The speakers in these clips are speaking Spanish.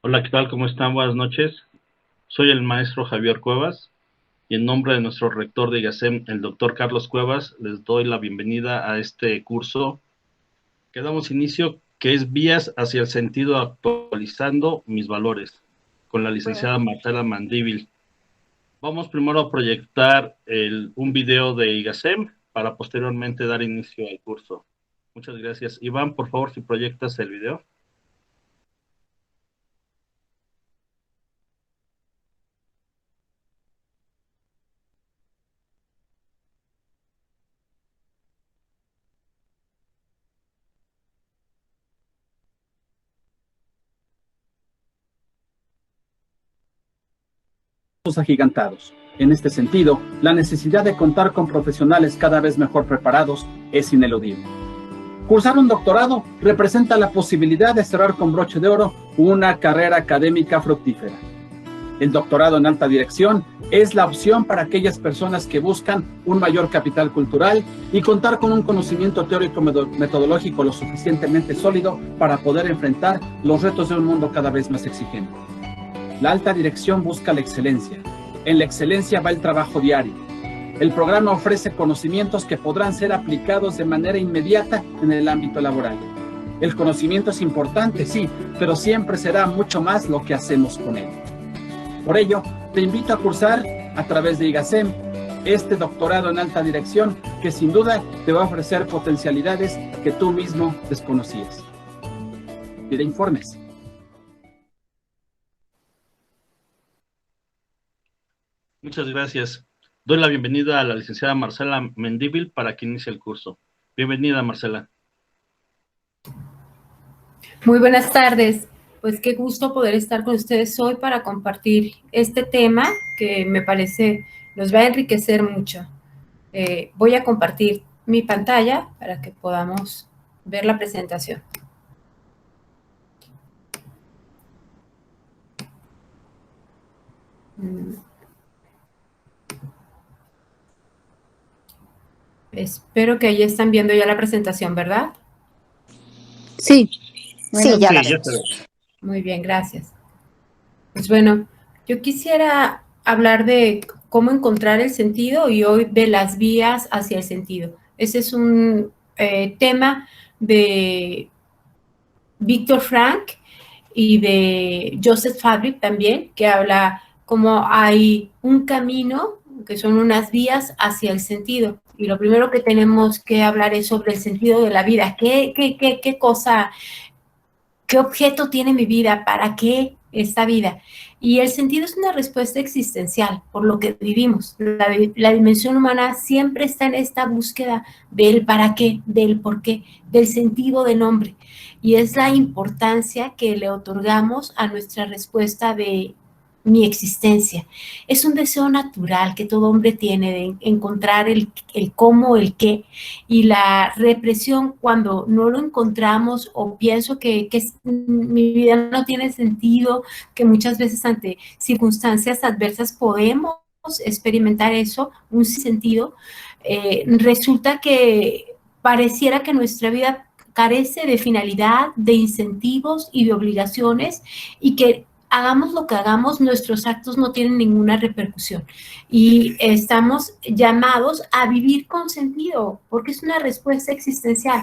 Hola, ¿qué tal? ¿Cómo están? Buenas noches. Soy el maestro Javier Cuevas y en nombre de nuestro rector de IGACEM, el doctor Carlos Cuevas, les doy la bienvenida a este curso que damos inicio, que es Vías hacia el sentido actualizando mis valores, con la licenciada Marcela Mandíbil. Vamos primero a proyectar un video de IGACEM para posteriormente dar inicio al curso. Muchas gracias. Iván, por favor, si proyectas el video. Agigantados. En este sentido, la necesidad de contar con profesionales cada vez mejor preparados es ineludible. Cursar un doctorado representa la posibilidad de cerrar con broche de oro una carrera académica fructífera. El doctorado en alta dirección es la opción para aquellas personas que buscan un mayor capital cultural y contar con un conocimiento teórico metodológico lo suficientemente sólido para poder enfrentar los retos de un mundo cada vez más exigente. La alta dirección busca la excelencia. En la excelencia va el trabajo diario. El programa ofrece conocimientos que podrán ser aplicados de manera inmediata en el ámbito laboral. El conocimiento es importante, sí, pero siempre será mucho más lo que hacemos con él. Por ello, te invito a cursar a través de IGACEM este doctorado en alta dirección que sin duda te va a ofrecer potencialidades que tú mismo desconocías. Pide informes. Muchas gracias. Doy la bienvenida a la licenciada Marcela Mendívil para que inicie el curso. Bienvenida, Marcela. Muy buenas tardes. Pues qué gusto poder estar con ustedes hoy para compartir este tema que me parece nos va a enriquecer mucho. Voy a compartir mi pantalla para que podamos ver la presentación. Espero que ahí están viendo ya la presentación, ¿verdad? Sí, Bueno, sí, ya la ya vemos. se ve. Muy bien, gracias. Pues bueno, yo quisiera hablar de cómo encontrar el sentido y hoy de las vías hacia el sentido. Ese es un tema de Viktor Frankl y de Joseph Fabric también, que habla cómo hay un camino, que son unas vías hacia el sentido. Y lo primero que tenemos que hablar es sobre el sentido de la vida. ¿Qué cosa, qué objeto tiene mi vida? ¿Para qué esta vida? Y el sentido es una respuesta existencial por lo que vivimos. La dimensión humana siempre está en esta búsqueda del para qué, del por qué, del sentido del hombre. Y es la importancia que le otorgamos a nuestra respuesta de mi existencia. Es un deseo natural que todo hombre tiene de encontrar el cómo, el qué, y la represión cuando no lo encontramos o pienso que mi vida no tiene sentido, que muchas veces ante circunstancias adversas podemos experimentar eso, un sentido, resulta que pareciera que nuestra vida carece de finalidad, de incentivos y de obligaciones y que hagamos lo que hagamos, nuestros actos no tienen ninguna repercusión y estamos llamados a vivir con sentido porque es una respuesta existencial.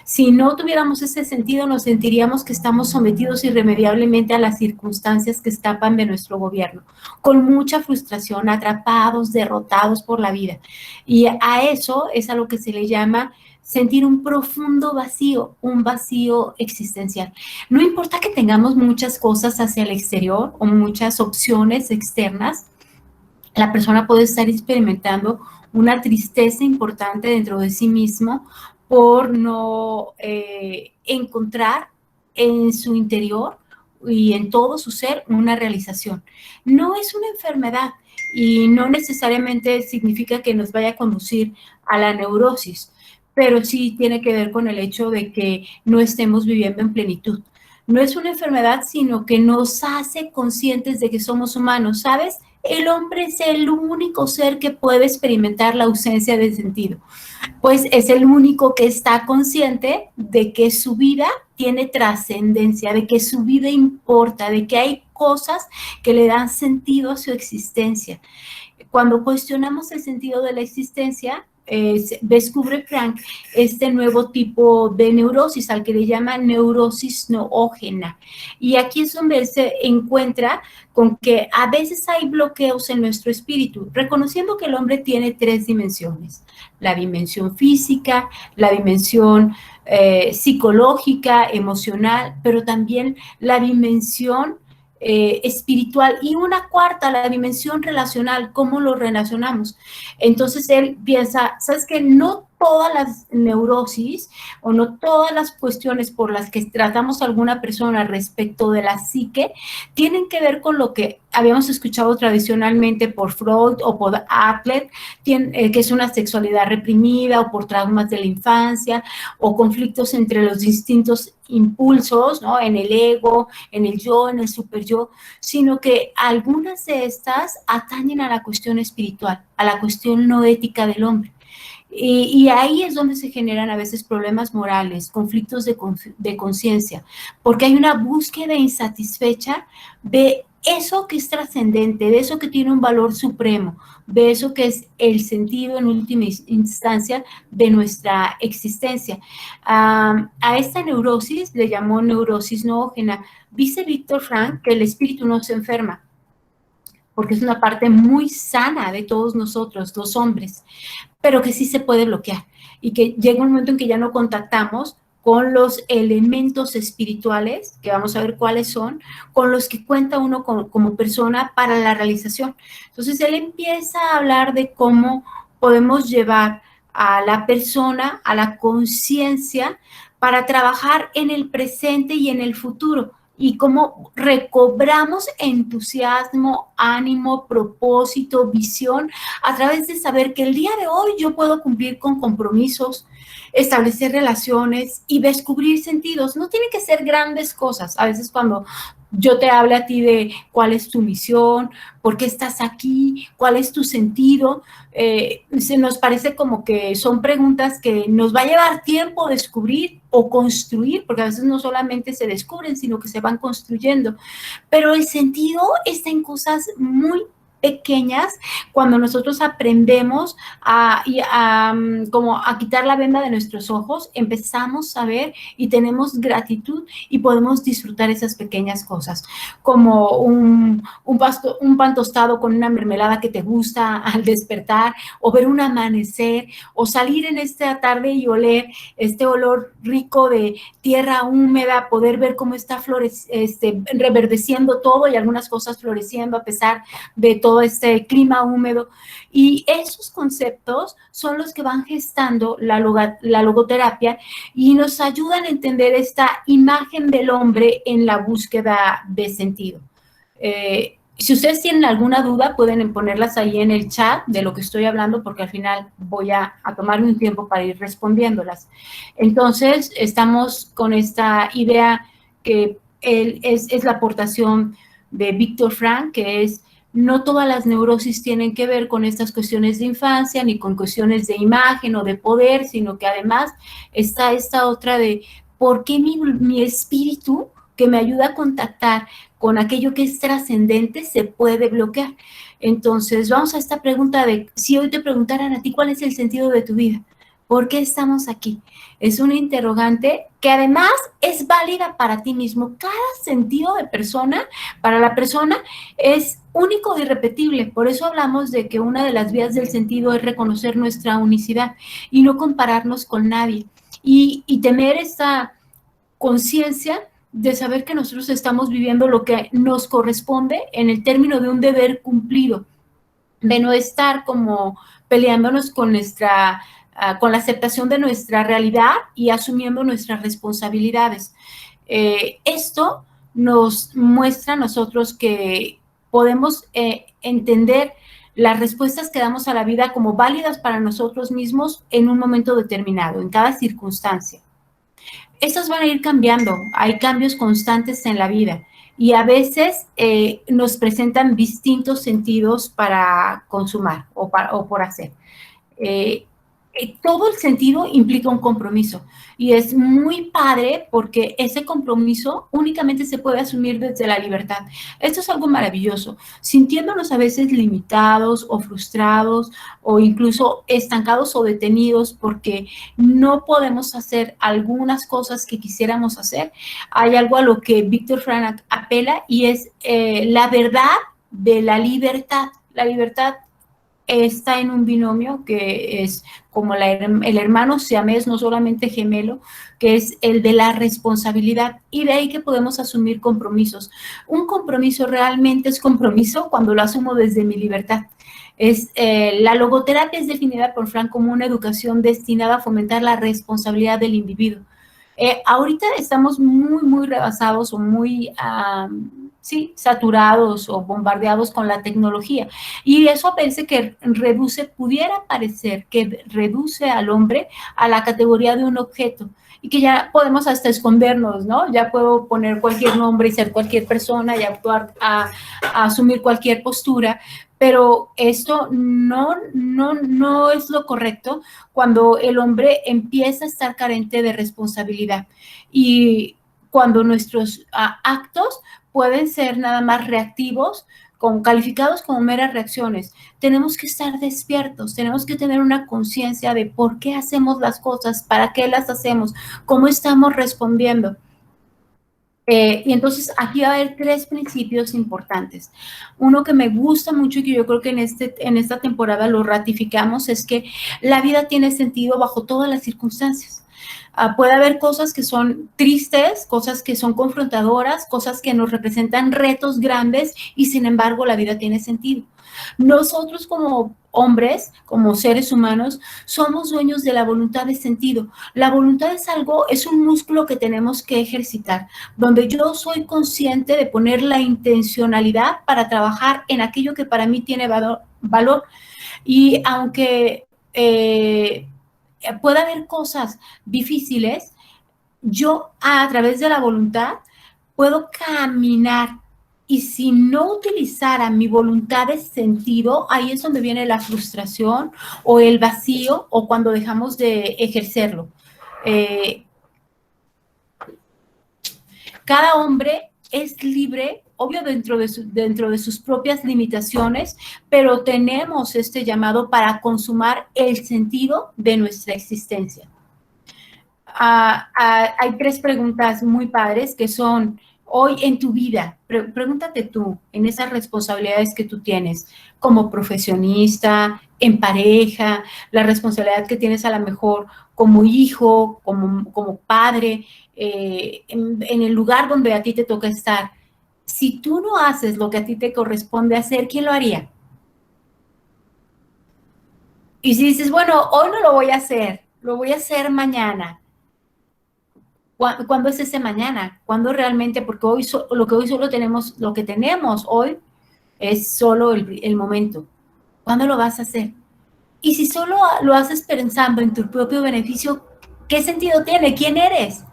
Si no tuviéramos ese sentido, nos sentiríamos que estamos sometidos irremediablemente a las circunstancias que escapan de nuestro gobierno, con mucha frustración, atrapados, derrotados por la vida. Y a eso es a lo que se le llama sentir un profundo vacío, un vacío existencial. No importa que tengamos muchas cosas hacia el exterior o muchas opciones externas, la persona puede estar experimentando una tristeza importante dentro de sí mismo por no encontrar en su interior y en todo su ser una realización. No es una enfermedad y no necesariamente significa que nos vaya a conducir a la neurosis, pero sí tiene que ver con el hecho de que no estemos viviendo en plenitud. No es una enfermedad, sino que nos hace conscientes de que somos humanos, ¿sabes? El hombre es el único ser que puede experimentar la ausencia de sentido, pues es el único que está consciente de que su vida tiene trascendencia, de que su vida importa, de que hay cosas que le dan sentido a su existencia. Cuando cuestionamos el sentido de la existencia, descubre Frank este nuevo tipo de neurosis, al que le llama neurosis noógena. Y aquí es donde él se encuentra con que a veces hay bloqueos en nuestro espíritu, reconociendo que el hombre tiene 3 dimensiones: la dimensión física, la dimensión psicológica, emocional, pero también la dimensión espiritual, y una cuarta, la dimensión relacional, cómo lo relacionamos. Entonces él piensa, ¿sabes qué? No todas las neurosis o no todas las cuestiones por las que tratamos a alguna persona respecto de la psique tienen que ver con lo que habíamos escuchado tradicionalmente por Freud o por Adler, que es una sexualidad reprimida, o por traumas de la infancia, o conflictos entre los distintos impulsos, ¿no? En el ego, en el yo, en el superyo, sino que algunas de estas atañen a la cuestión espiritual, a la cuestión no ética del hombre. Y ahí es donde se generan a veces problemas morales, conflictos de conciencia, porque hay una búsqueda insatisfecha de eso que es trascendente, de eso que tiene un valor supremo, de eso que es el sentido en última instancia de nuestra existencia. A esta neurosis le llamó neurosis noógena. Dice Víctor Frank que el espíritu no se enferma, porque es una parte muy sana de todos nosotros, los hombres, pero que sí se puede bloquear, y que llega un momento en que ya no contactamos con los elementos espirituales, que vamos a ver cuáles son, con los que cuenta uno como persona para la realización. Entonces él empieza a hablar de cómo podemos llevar a la persona a la conciencia para trabajar en el presente y en el futuro, y cómo recobramos entusiasmo, ánimo, propósito, visión, a través de saber que el día de hoy yo puedo cumplir con compromisos, establecer relaciones y descubrir sentidos. No tienen que ser grandes cosas. A veces cuando yo te hablo a ti de cuál es tu misión, por qué estás aquí, cuál es tu sentido, se nos parece como que son preguntas que nos va a llevar tiempo descubrir o construir, porque a veces no solamente se descubren, sino que se van construyendo. Pero el sentido está en cosas muy pequeñas, cuando nosotros aprendemos como a quitar la venda de nuestros ojos, empezamos a ver y tenemos gratitud y podemos disfrutar esas pequeñas cosas, como un pan tostado con una mermelada que te gusta al despertar, o ver un amanecer, o salir en esta tarde y oler este olor rico de tierra húmeda, poder ver cómo está reverdeciendo todo y algunas cosas floreciendo a pesar de todo este clima húmedo. Y esos conceptos son los que van gestando la logoterapia y nos ayudan a entender esta imagen del hombre en la búsqueda de sentido. Si ustedes tienen alguna duda, pueden ponerlas ahí en el chat de lo que estoy hablando, porque al final voy a tomarme un tiempo para ir respondiéndolas. Entonces, estamos con esta idea que es la aportación de Víctor Frank, que es: no todas las neurosis tienen que ver con estas cuestiones de infancia, ni con cuestiones de imagen o de poder, sino que además está esta otra de por qué mi espíritu, que me ayuda a contactar con aquello que es trascendente, se puede bloquear. Entonces, vamos a esta pregunta de, si hoy te preguntaran a ti cuál es el sentido de tu vida, ¿por qué estamos aquí? Es una interrogante que además es válida para ti mismo. Cada sentido de persona, para la persona, es único e irrepetible. Por eso hablamos de que una de las vías del sentido es reconocer nuestra unicidad y no compararnos con nadie. Y tener esta conciencia de saber que nosotros estamos viviendo lo que nos corresponde en el término de un deber cumplido, de no estar como peleándonos con con la aceptación de nuestra realidad y asumiendo nuestras responsabilidades. Esto nos muestra a nosotros que podemos entender las respuestas que damos a la vida como válidas para nosotros mismos en un momento determinado, en cada circunstancia. Estos van a ir cambiando, hay cambios constantes en la vida y a veces nos presentan distintos sentidos para consumar o por hacer. Todo el sentido implica un compromiso y es muy padre porque ese compromiso únicamente se puede asumir desde la libertad. Esto es algo maravilloso, sintiéndonos a veces limitados o frustrados o incluso estancados o detenidos porque no podemos hacer algunas cosas que quisiéramos hacer. Hay algo a lo que Viktor Frankl apela y es la verdad de la libertad. La libertad está en un binomio que es como el hermano siamés, no solamente gemelo, que es el de la responsabilidad, y de ahí que podemos asumir compromisos. Un compromiso realmente es compromiso cuando lo asumo desde mi libertad. La logoterapia es definida por Frankl como una educación destinada a fomentar la responsabilidad del individuo. Ahorita estamos muy rebasados o muy saturados o bombardeados con la tecnología. Y eso parece que pudiera parecer que reduce al hombre a la categoría de un objeto y que ya podemos hasta escondernos, ¿no? Ya puedo poner cualquier nombre y ser cualquier persona y actuar, a asumir cualquier postura, pero esto no es lo correcto cuando el hombre empieza a estar carente de responsabilidad y cuando nuestros actos pueden ser nada más reactivos, calificados como meras reacciones. Tenemos que estar despiertos, tenemos que tener una conciencia de por qué hacemos las cosas, para qué las hacemos, cómo estamos respondiendo. Y entonces aquí va a haber 3 principios importantes. Uno que me gusta mucho y que yo creo que en esta temporada lo ratificamos es que la vida tiene sentido bajo todas las circunstancias. Puede haber cosas que son tristes, cosas que son confrontadoras, cosas que nos representan retos grandes y sin embargo la vida tiene sentido. Nosotros como hombres, como seres humanos, somos dueños de la voluntad de sentido. La voluntad es un músculo que tenemos que ejercitar, donde yo soy consciente de poner la intencionalidad para trabajar en aquello que para mí tiene valor. Y aunque puede haber cosas difíciles, yo a través de la voluntad puedo caminar. Y si no utilizara mi voluntad de sentido, ahí es donde viene la frustración o el vacío o cuando dejamos de ejercerlo. Cada hombre es libre, obvio dentro de sus propias limitaciones, pero tenemos este llamado para consumar el sentido de nuestra existencia. Hay 3 preguntas muy padres que son: hoy en tu vida, pregúntate tú, en esas responsabilidades que tú tienes como profesionista, en pareja, la responsabilidad que tienes a lo mejor como hijo, como padre, en el lugar donde a ti te toca estar. Si tú no haces lo que a ti te corresponde hacer, ¿quién lo haría? Y si dices, bueno, hoy no lo voy a hacer, lo voy a hacer mañana. ¿Cuándo es ese mañana? ¿Cuándo realmente? Porque hoy lo que tenemos hoy es solo el momento. ¿Cuándo lo vas a hacer? Y si solo lo haces pensando en tu propio beneficio, ¿qué sentido tiene? ¿Quién eres?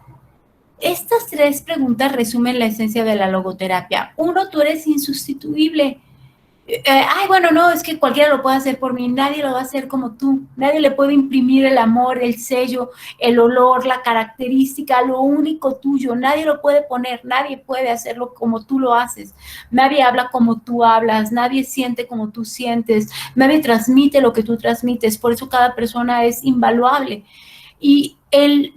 Estas 3 preguntas resumen la esencia de la logoterapia. 1, tú eres insustituible. Bueno, no, es que cualquiera lo puede hacer por mí, nadie lo va a hacer como tú, nadie le puede imprimir el amor, el sello, el olor, la característica, lo único tuyo, nadie lo puede poner, nadie puede hacerlo como tú lo haces, nadie habla como tú hablas, nadie siente como tú sientes, nadie transmite lo que tú transmites, por eso cada persona es invaluable. Y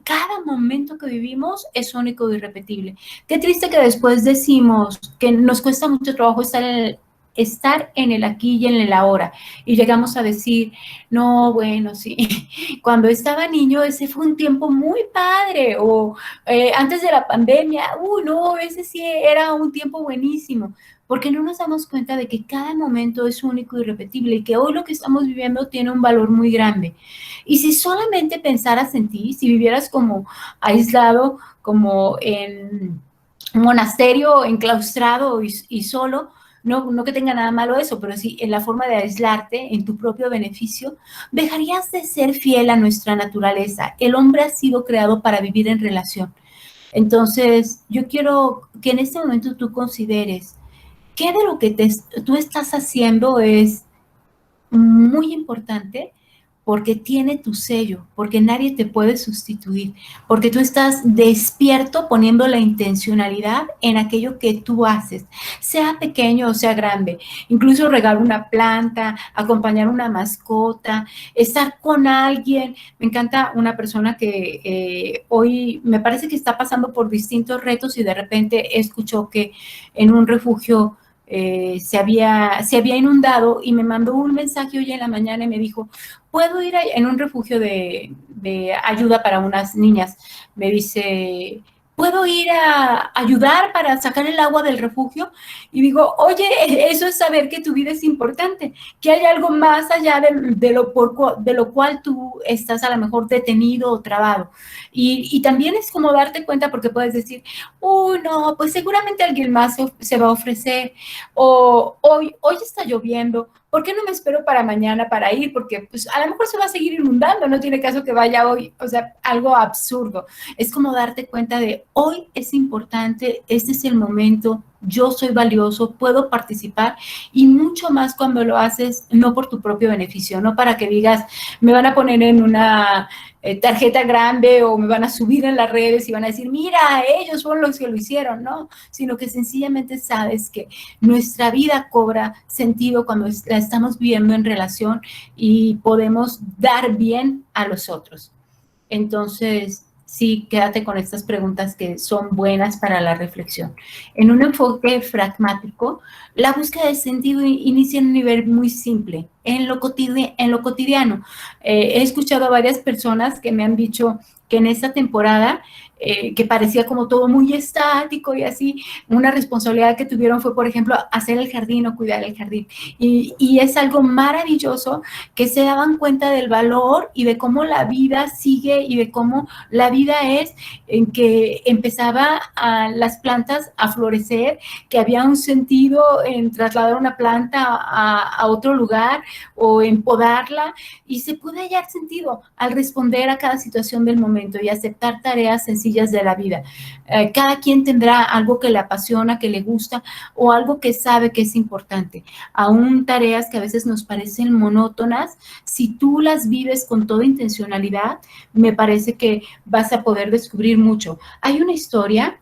cada momento que vivimos es único e irrepetible. Qué triste que después decimos que nos cuesta mucho trabajo estar en el aquí y en el ahora. Y llegamos a decir, no, bueno, sí, cuando estaba niño ese fue un tiempo muy padre, o antes de la pandemia, no, ese sí era un tiempo buenísimo, porque no nos damos cuenta de que cada momento es único y irrepetible y que hoy lo que estamos viviendo tiene un valor muy grande. Y si solamente pensaras en ti, si vivieras como aislado, como en un monasterio, enclaustrado y solo, no que tenga nada malo eso, pero sí en la forma de aislarte en tu propio beneficio, dejarías de ser fiel a nuestra naturaleza. El hombre ha sido creado para vivir en relación. Entonces, yo quiero que en este momento tú consideres qué de lo que tú estás haciendo es muy importante porque tiene tu sello, porque nadie te puede sustituir, porque tú estás despierto poniendo la intencionalidad en aquello que tú haces, sea pequeño o sea grande, incluso regar una planta, acompañar una mascota, estar con alguien. Me encanta una persona que hoy me parece que está pasando por distintos retos y de repente escuchó que en un refugio se había inundado y me mandó un mensaje hoy en la mañana y me dijo, ¿puedo ir en un refugio de ayuda para unas niñas? Me dice, ¿puedo ir a ayudar para sacar el agua del refugio? Y digo, oye, eso es saber que tu vida es importante, que hay algo más allá de lo cual tú estás a lo mejor detenido o trabado. Y también es como darte cuenta porque puedes decir, no, pues seguramente alguien más se va a ofrecer, o hoy está lloviendo, ¿por qué no me espero para mañana para ir? Porque pues a lo mejor se va a seguir inundando, no tiene caso que vaya hoy, o sea, algo absurdo. Es como darte cuenta de hoy es importante, este es el momento, yo soy valioso, puedo participar y mucho más cuando lo haces no por tu propio beneficio, no para que digas, me van a poner en una tarjeta grande o me van a subir en las redes y van a decir, mira, ellos fueron los que lo hicieron, ¿no? Sino que sencillamente sabes que nuestra vida cobra sentido cuando la estamos viviendo en relación y podemos dar bien a los otros. Entonces, sí, quédate con estas preguntas que son buenas para la reflexión. En un enfoque pragmático, la búsqueda de sentido inicia en un nivel muy simple, en lo cotidiano. He escuchado a varias personas que me han dicho que en esta temporada, que parecía como todo muy estático y así, una responsabilidad que tuvieron fue, por ejemplo, hacer el jardín o cuidar el jardín. Y es algo maravilloso que se daban cuenta del valor y de cómo la vida sigue y de cómo la vida es, en que empezaba a las plantas a florecer, que había un sentido en trasladar una planta a otro lugar o en podarla, y se puede hallar sentido al responder a cada situación del momento y aceptar tareas sencillas de la vida. Cada quien tendrá algo que le apasiona, que le gusta o algo que sabe que es importante. Aún tareas que a veces nos parecen monótonas, si tú las vives con toda intencionalidad, me parece que vas a poder descubrir mucho. Hay una historia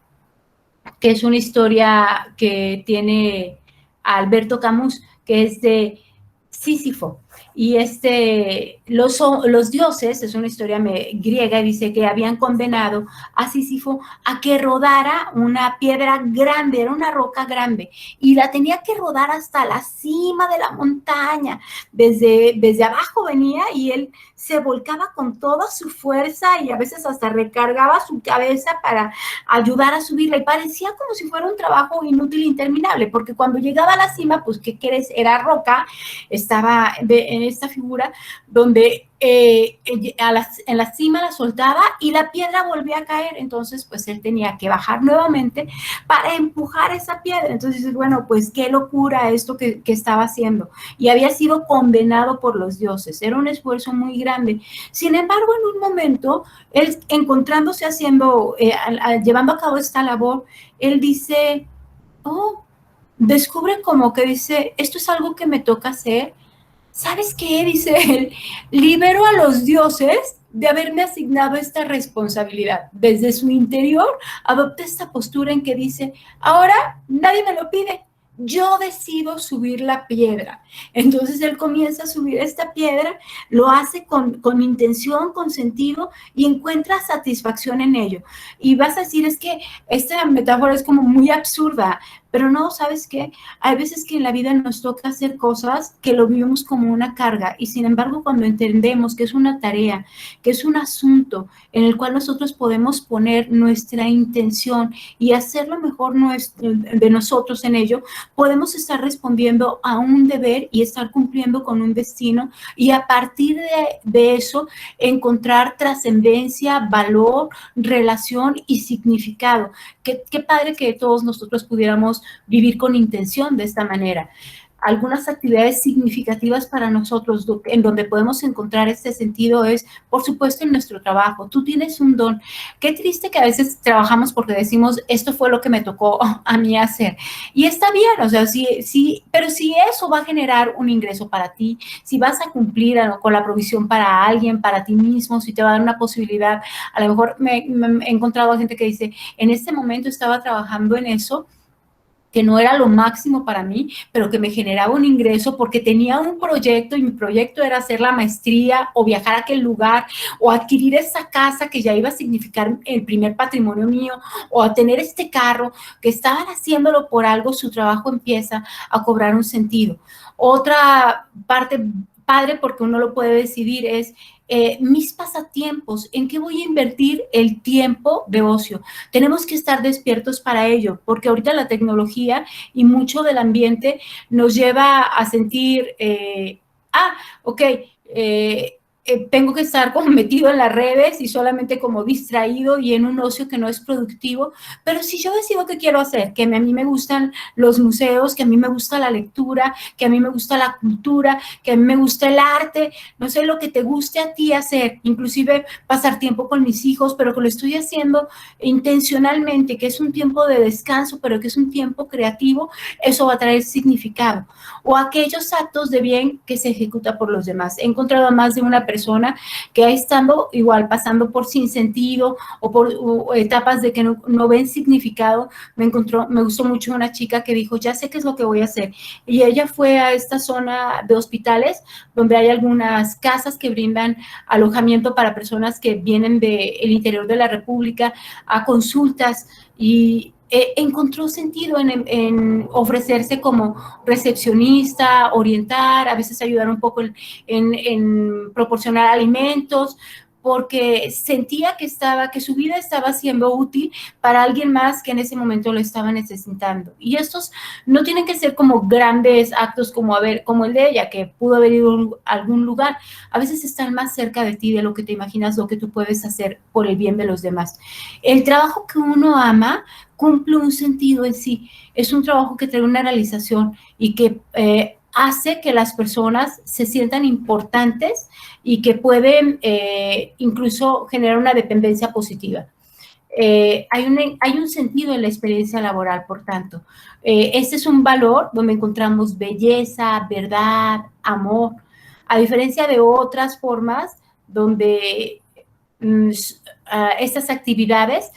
que es una historia que tiene a Alberto Camus, que es de Sísifo. Y los dioses, es una historia griega, dice que habían condenado a Sísifo a que rodara una piedra grande, era una roca grande, y la tenía que rodar hasta la cima de la montaña. Desde abajo venía y él se volcaba con toda su fuerza y a veces hasta recargaba su cabeza para ayudar a subirla, y parecía como si fuera un trabajo inútil e interminable, porque cuando llegaba a la cima, pues, ¿qué quieres? Era roca, estaba en esta figura donde en la cima la soltaba y la piedra volvía a caer. Entonces, pues él tenía que bajar nuevamente para empujar esa piedra. Entonces, bueno, pues qué locura esto que estaba haciendo. Y había sido condenado por los dioses. Era un esfuerzo muy grande. Sin embargo, en un momento, él encontrándose haciendo, llevando a cabo esta labor, él dice, descubre como que dice, esto es algo que me toca hacer. ¿Sabes qué? Dice él, libero a los dioses de haberme asignado esta responsabilidad. Desde su interior adopta esta postura en que dice, ahora nadie me lo pide, yo decido subir la piedra. Entonces él comienza a subir esta piedra, lo hace con intención, con sentido, y encuentra satisfacción en ello. Y vas a decir, es que esta metáfora es como muy absurda, pero no, ¿sabes qué? Hay veces que en la vida nos toca hacer cosas que lo vivimos como una carga, y sin embargo, cuando entendemos que es una tarea, que es un asunto en el cual nosotros podemos poner nuestra intención y hacer lo mejor de nosotros en ello, podemos estar respondiendo a un deber y estar cumpliendo con un destino, y a partir de eso encontrar trascendencia, valor, relación y significado. Qué padre que todos nosotros pudiéramos vivir con intención de esta manera. algunas actividades significativas para nosotros en donde podemos encontrar este sentido es, por supuesto, en nuestro trabajo. Tú tienes un don. Qué triste que a veces trabajamos porque decimos, esto fue lo que me tocó a mí hacer. Y está bien, o sea, sí, pero si eso va a generar un ingreso para ti, si vas a cumplir con la provisión para alguien, para ti mismo, si te va a dar una posibilidad, a lo mejor me he encontrado a gente que dice, en este momento estaba trabajando en eso, que no era lo máximo para mí, pero que me generaba un ingreso porque tenía un proyecto y mi proyecto era hacer la maestría o viajar a aquel lugar o adquirir esa casa que ya iba a significar el primer patrimonio mío o a tener este carro, que estaban haciéndolo por algo, su trabajo empieza a cobrar un sentido. Otra parte padre, porque uno lo puede decidir, es mis pasatiempos, ¿en qué voy a invertir el tiempo de ocio? Tenemos que estar despiertos para ello, porque ahorita la tecnología y mucho del ambiente nos lleva a sentir, ok, tengo que estar como metido en las redes y solamente como distraído y en un ocio que no es productivo, pero si yo decido qué quiero hacer, que a mí me gustan los museos, que a mí me gusta la lectura, que a mí me gusta la cultura, que a mí me gusta el arte, no sé, lo que te guste a ti hacer, inclusive pasar tiempo con mis hijos, pero que lo estoy haciendo intencionalmente, que es un tiempo de descanso, pero que es un tiempo creativo, eso va a traer significado. O aquellos actos de bien que se ejecuta por los demás. He encontrado a más de una persona que ha estado igual pasando por sinsentido o por etapas de que no ven significado. Me gustó mucho una chica que dijo, ya sé qué es lo que voy a hacer. Y ella fue a esta zona de hospitales donde hay algunas casas que brindan alojamiento para personas que vienen del interior de la República a consultas y encontró sentido en ofrecerse como recepcionista, orientar, a veces ayudar un poco en proporcionar alimentos, porque sentía que su vida estaba siendo útil para alguien más que en ese momento lo estaba necesitando. Y estos no tienen que ser como grandes actos como el de ella, que pudo haber ido a algún lugar. A veces están más cerca de ti de lo que te imaginas, lo que tú puedes hacer por el bien de los demás. El trabajo que uno ama cumple un sentido en sí. Es un trabajo que trae una realización y que hace que las personas se sientan importantes y que pueden incluso generar una dependencia positiva. Hay un sentido en la experiencia laboral, por tanto. Este es un valor donde encontramos belleza, verdad, amor, a diferencia de otras formas donde estas actividades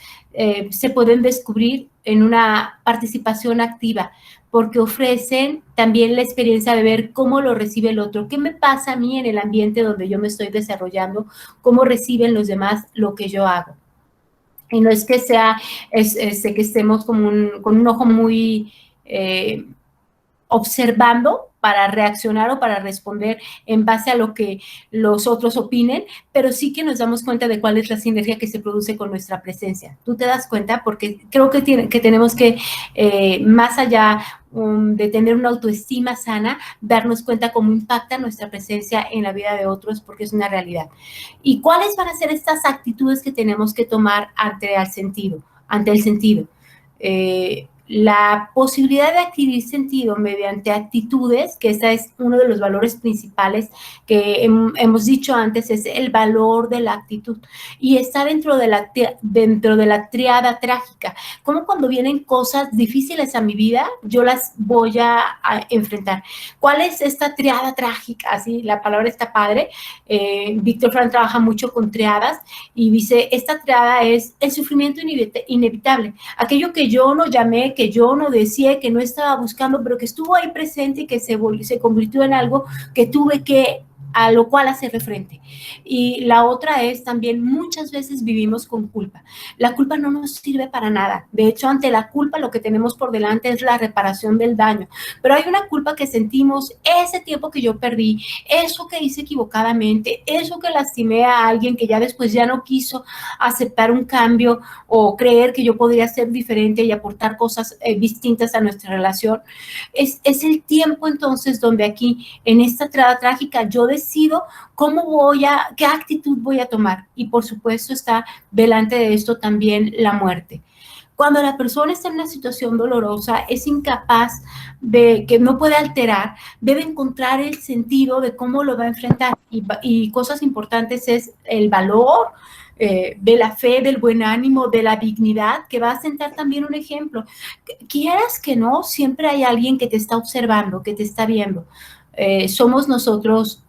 se pueden descubrir en una participación activa, porque ofrecen también la experiencia de ver cómo lo recibe el otro, qué me pasa a mí en el ambiente donde yo me estoy desarrollando, cómo reciben los demás lo que yo hago. Y no es que que estemos con un ojo muy observando para reaccionar o para responder en base a lo que los otros opinen, pero sí que nos damos cuenta de cuál es la sinergia que se produce con nuestra presencia. ¿Tú te das cuenta? Porque creo que tenemos que, más allá de tener una autoestima sana, darnos cuenta cómo impacta nuestra presencia en la vida de otros, porque es una realidad. ¿Y cuáles van a ser estas actitudes que tenemos que tomar ante el sentido? La posibilidad de adquirir sentido mediante actitudes, que ese es uno de los valores principales que hemos dicho antes, es el valor de la actitud. Y está dentro de la triada trágica. Como cuando vienen cosas difíciles a mi vida, yo las voy a enfrentar. ¿Cuál es esta triada trágica? Así, la palabra está padre. Víctor Frank trabaja mucho con triadas y dice, esta triada es el sufrimiento inevitable. Aquello que yo no llamé, que yo no decía, que no estaba buscando, pero que estuvo ahí presente y que se convirtió en algo que tuve que, a lo cual hacerle frente. Y la otra es también, muchas veces vivimos con culpa. La culpa no nos sirve para nada. De hecho, ante la culpa lo que tenemos por delante es la reparación del daño. Pero hay una culpa que sentimos, ese tiempo que yo perdí, eso que hice equivocadamente, eso que lastimé a alguien que ya después ya no quiso aceptar un cambio o creer que yo podría ser diferente y aportar cosas distintas a nuestra relación. Es el tiempo entonces donde aquí, en esta triada trágica, yo decido qué actitud voy a tomar. Y por supuesto está delante de esto también la muerte. Cuando la persona está en una situación dolorosa, es incapaz que no puede alterar, debe encontrar el sentido de cómo lo va a enfrentar. Y cosas importantes es el valor, de la fe, del buen ánimo, de la dignidad, que va a sentar también un ejemplo. Quieras que no, siempre hay alguien que te está observando, que te está viendo. Somos nosotros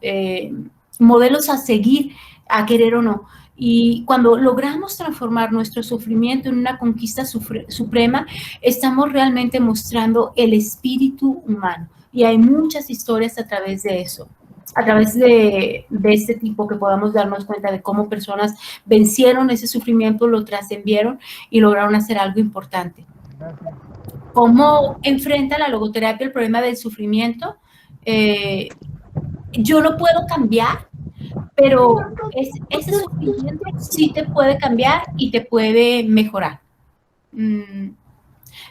modelos a seguir, a querer o no. Y cuando logramos transformar nuestro sufrimiento en una conquista suprema, estamos realmente mostrando el espíritu humano. Y hay muchas historias a través de eso, a través de este tipo, que podamos darnos cuenta de cómo personas vencieron ese sufrimiento, lo trascendieron y lograron hacer algo importante. ¿Cómo enfrenta la logoterapia el problema del sufrimiento? Yo no puedo cambiar, pero ese sufrimiento sí te puede cambiar y te puede mejorar.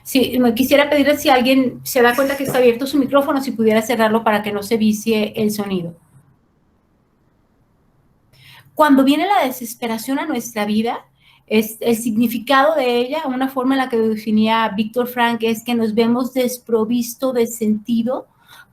Sí, me quisiera pedirle, si alguien se da cuenta que está abierto su micrófono, si pudiera cerrarlo para que no se vicie el sonido. Cuando viene la desesperación a nuestra vida, es el significado de ella, una forma en la que definía Víctor Frank, es que nos vemos desprovisto de sentido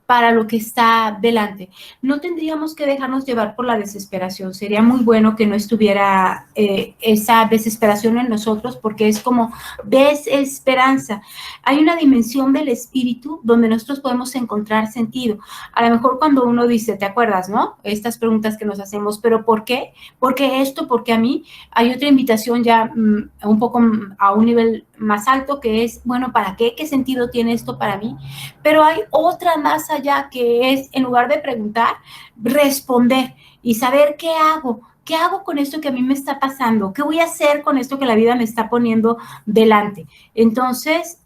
para lo que está delante. No tendríamos que dejarnos llevar por la desesperación. Sería muy bueno que no estuviera esa desesperación en nosotros, porque es como desesperanza. Hay una dimensión del espíritu donde nosotros podemos encontrar sentido. A lo mejor cuando uno dice, ¿te acuerdas, no? Estas preguntas que nos hacemos, ¿pero por qué? ¿Por qué esto? ¿Por qué a mí? Hay otra invitación ya un poco a un nivel más alto, que es, bueno, ¿para qué? ¿Qué sentido tiene esto para mí? Pero hay otra más allá, que es, en lugar de preguntar, responder y saber qué hago. ¿Qué hago con esto que a mí me está pasando? ¿Qué voy a hacer con esto que la vida me está poniendo delante? Entonces,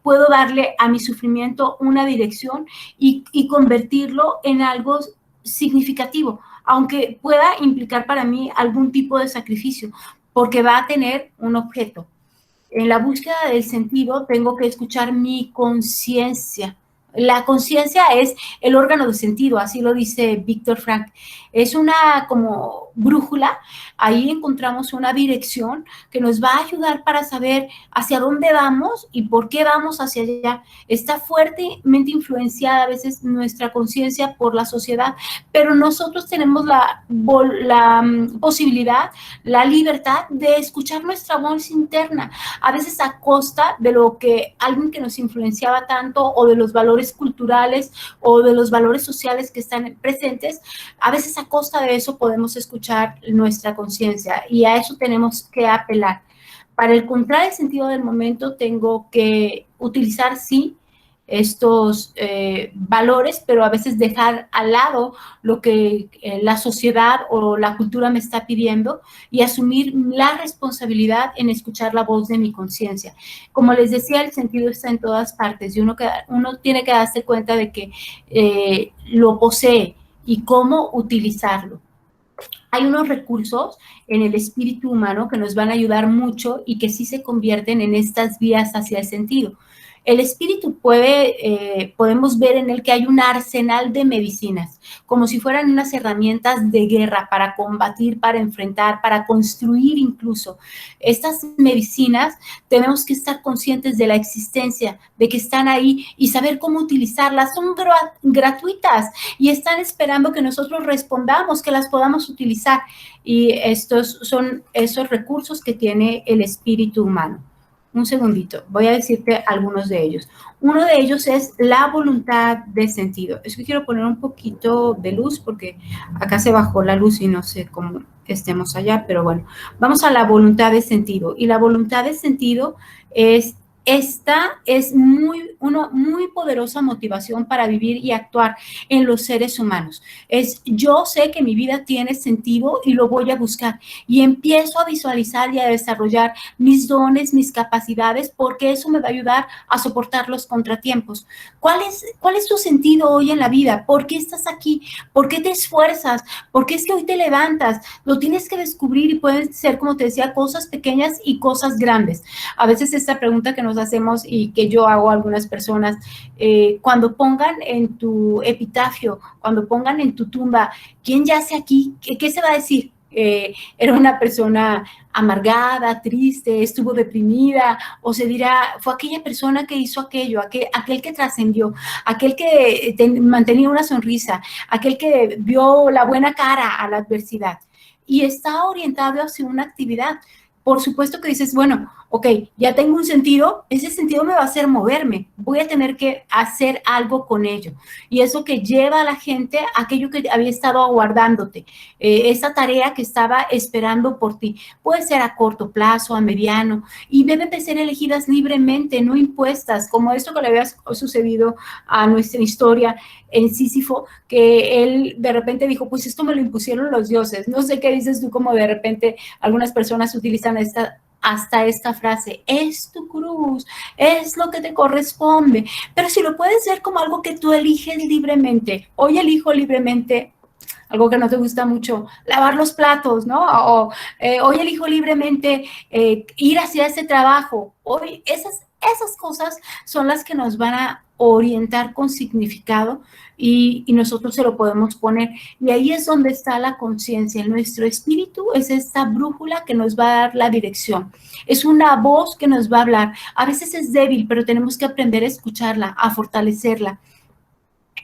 puedo darle a mi sufrimiento una dirección y convertirlo en algo significativo, aunque pueda implicar para mí algún tipo de sacrificio, porque va a tener un objeto. En la búsqueda del sentido tengo que escuchar mi conciencia. La conciencia es el órgano de sentido, así lo dice Víctor Frank. Es una como brújula, ahí encontramos una dirección que nos va a ayudar para saber hacia dónde vamos y por qué vamos hacia allá. Está fuertemente influenciada a veces nuestra conciencia por la sociedad, pero nosotros tenemos la posibilidad, la libertad de escuchar nuestra voz interna, a veces a costa de lo que alguien que nos influenciaba tanto, o de los valores culturales o de los valores sociales que están presentes. A veces a costa de eso podemos escuchar nuestra conciencia, y a eso tenemos que apelar. Para encontrar el sentido del momento tengo que utilizar, sí, estos valores, pero a veces dejar al lado lo que la sociedad o la cultura me está pidiendo, y asumir la responsabilidad en escuchar la voz de mi conciencia. Como les decía, el sentido está en todas partes, y uno tiene que darse cuenta de que lo posee y cómo utilizarlo. Hay unos recursos en el espíritu humano que nos van a ayudar mucho y que sí se convierten en estas vías hacia el sentido. El espíritu podemos ver en él que hay un arsenal de medicinas, como si fueran unas herramientas de guerra para combatir, para enfrentar, para construir incluso. Estas medicinas tenemos que estar conscientes de la existencia, de que están ahí, y saber cómo utilizarlas. Son gratuitas y están esperando que nosotros respondamos, que las podamos utilizar. Y estos son esos recursos que tiene el espíritu humano. Un segundito, voy a decirte algunos de ellos. Uno de ellos es la voluntad de sentido. Es que quiero poner un poquito de luz porque acá se bajó la luz y no sé cómo estemos allá, pero bueno, vamos a la voluntad de sentido. Y la voluntad de sentido es una muy poderosa motivación para vivir y actuar en los seres humanos. Yo sé que mi vida tiene sentido y lo voy a buscar, y empiezo a visualizar y a desarrollar mis dones, mis capacidades, porque eso me va a ayudar a soportar los contratiempos. ¿Cuál es tu sentido hoy en la vida? ¿Por qué estás aquí? ¿Por qué te esfuerzas? ¿Por qué es que hoy te levantas? Lo tienes que descubrir, y pueden ser, como te decía, cosas pequeñas y cosas grandes. A veces esta pregunta que nos hacemos y que yo hago a algunas personas, cuando pongan en tu epitafio, cuando pongan en tu tumba, ¿quién yace aquí? ¿Qué se va a decir? era una persona amargada, triste, estuvo deprimida, o se dirá, fue aquella persona que hizo aquello, aquel que trascendió, aquel que mantenía una sonrisa, aquel que vio la buena cara a la adversidad y está orientado hacia una actividad. Por supuesto que dices, bueno, ok, ya tengo un sentido, ese sentido me va a hacer moverme, voy a tener que hacer algo con ello. Y eso que lleva a la gente a aquello que había estado aguardándote, esa tarea que estaba esperando por ti. Puede ser a corto plazo, a mediano, y deben de ser elegidas libremente, no impuestas, como esto que le había sucedido a nuestra historia en Sísifo, que él de repente dijo, pues esto me lo impusieron los dioses. No sé qué dices tú, como de repente algunas personas utilizan hasta esta frase, es tu cruz, es lo que te corresponde, pero si lo puedes ver como algo que tú eliges libremente, hoy elijo libremente algo que no te gusta mucho, lavar los platos, ¿no? O hoy elijo libremente ir hacia ese trabajo, hoy esas cosas son las que nos van a orientar con significado y nosotros se lo podemos poner. Y ahí es donde está la conciencia. Nuestro espíritu es esta brújula que nos va a dar la dirección. Es una voz que nos va a hablar. A veces es débil, pero tenemos que aprender a escucharla, a fortalecerla.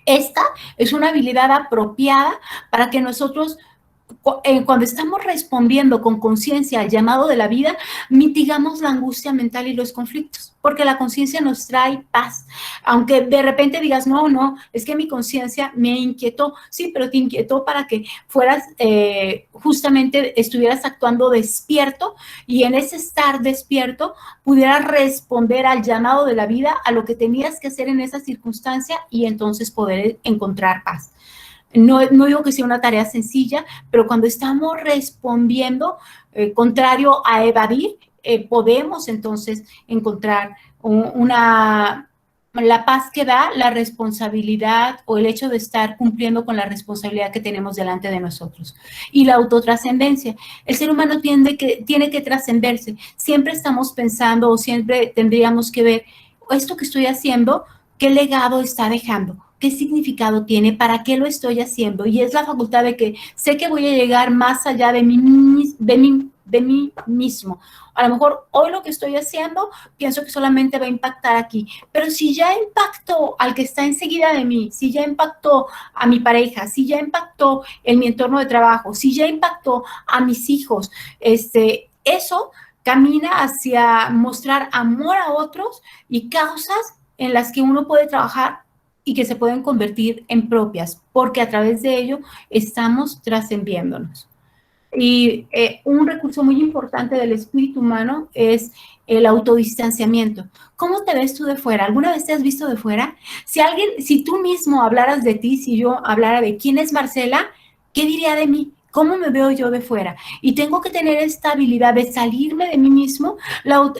Esta es una habilidad apropiada para que nosotros, cuando estamos respondiendo con conciencia al llamado de la vida, mitigamos la angustia mental y los conflictos, porque la conciencia nos trae paz. Aunque de repente digas, no, es que mi conciencia me inquietó. Sí, pero te inquietó para que fueras, justamente estuvieras actuando despierto y en ese estar despierto pudieras responder al llamado de la vida, a lo que tenías que hacer en esa circunstancia y entonces poder encontrar paz. No digo que sea una tarea sencilla, pero cuando estamos respondiendo, contrario a evadir, podemos entonces encontrar la paz que da la responsabilidad o el hecho de estar cumpliendo con la responsabilidad que tenemos delante de nosotros. Y la autotrascendencia. El ser humano tiene que trascenderse. Siempre estamos pensando o siempre tendríamos que ver, esto que estoy haciendo, ¿qué legado está dejando? ¿Qué significado tiene? ¿Para qué lo estoy haciendo? Y es la facultad de que sé que voy a llegar más allá de mí mismo. A lo mejor hoy lo que estoy haciendo pienso que solamente va a impactar aquí, pero si ya impactó al que está enseguida de mí, si ya impactó a mi pareja, si ya impactó en mi entorno de trabajo, si ya impactó a mis hijos, eso camina hacia mostrar amor a otros y causas en las que uno puede trabajar y que se pueden convertir en propias, porque a través de ello estamos trascendiéndonos. Y un recurso muy importante del espíritu humano es el autodistanciamiento. ¿Cómo te ves tú de fuera? ¿Alguna vez te has visto de fuera? Si tú mismo hablaras de ti, si yo hablara de quién es Marcela, ¿qué diría de mí? ¿Cómo me veo yo de fuera? Y tengo que tener esta habilidad de salirme de mí mismo.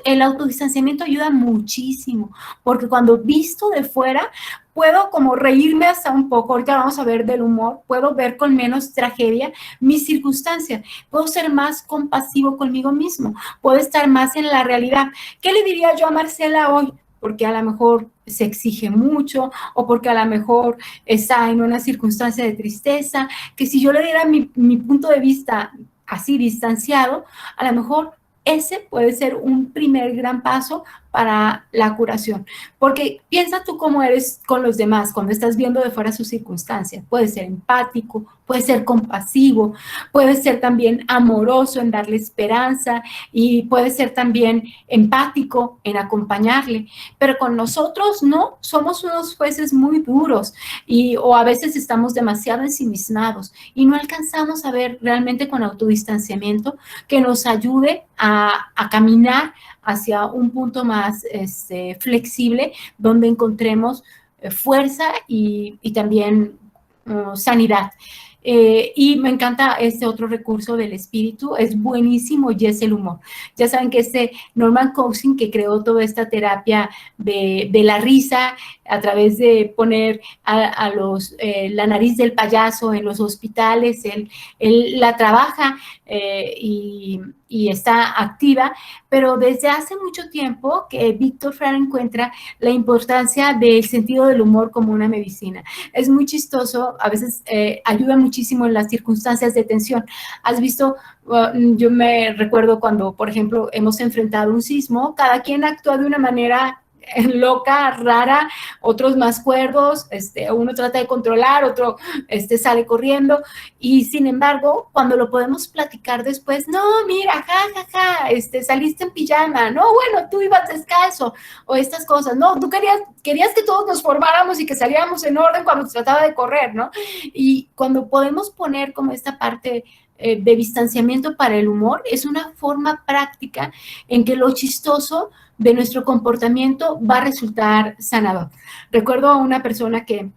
El autodistanciamiento ayuda muchísimo, porque cuando visto de fuera, puedo como reírme hasta un poco, ahorita vamos a ver del humor, puedo ver con menos tragedia mis circunstancias, puedo ser más compasivo conmigo mismo, puedo estar más en la realidad. ¿Qué le diría yo a Marcela hoy? Porque a lo mejor se exige mucho o porque a lo mejor está en una circunstancia de tristeza, que si yo le diera mi punto de vista así distanciado, a lo mejor ese puede ser un primer gran paso para la curación. Porque piensa tú cómo eres con los demás cuando estás viendo de fuera sus circunstancias. Puedes ser empático, puedes ser compasivo, puedes ser también amoroso en darle esperanza y puedes ser también empático en acompañarle. Pero con nosotros no, somos unos jueces muy duros o a veces estamos demasiado ensimismados y no alcanzamos a ver realmente con autodistanciamiento que nos ayude a caminar hacia un punto más flexible donde encontremos fuerza y también sanidad. Y me encanta este otro recurso del espíritu, es buenísimo y es el humor. Ya saben que Norman Cousins, que creó toda esta terapia de la risa a través de poner la nariz del payaso en los hospitales, él la trabaja y está activa, pero desde hace mucho tiempo que Viktor Frankl encuentra la importancia del sentido del humor como una medicina. Es muy chistoso, a veces ayuda mucho muchísimo en las circunstancias de tensión. Has visto, yo me recuerdo cuando, por ejemplo, hemos enfrentado un sismo, cada quien actúa de una manera loca, rara, otros más cuerdos, uno trata de controlar, otro sale corriendo, y sin embargo, cuando lo podemos platicar después, no, mira, saliste en pijama, no, bueno, tú ibas descalzo, o estas cosas, no, tú querías que todos nos formáramos y que saliéramos en orden cuando se trataba de correr, ¿no? Y cuando podemos poner como esta parte de distanciamiento para el humor, es una forma práctica en que lo chistoso de nuestro comportamiento va a resultar sanador. Recuerdo a una persona que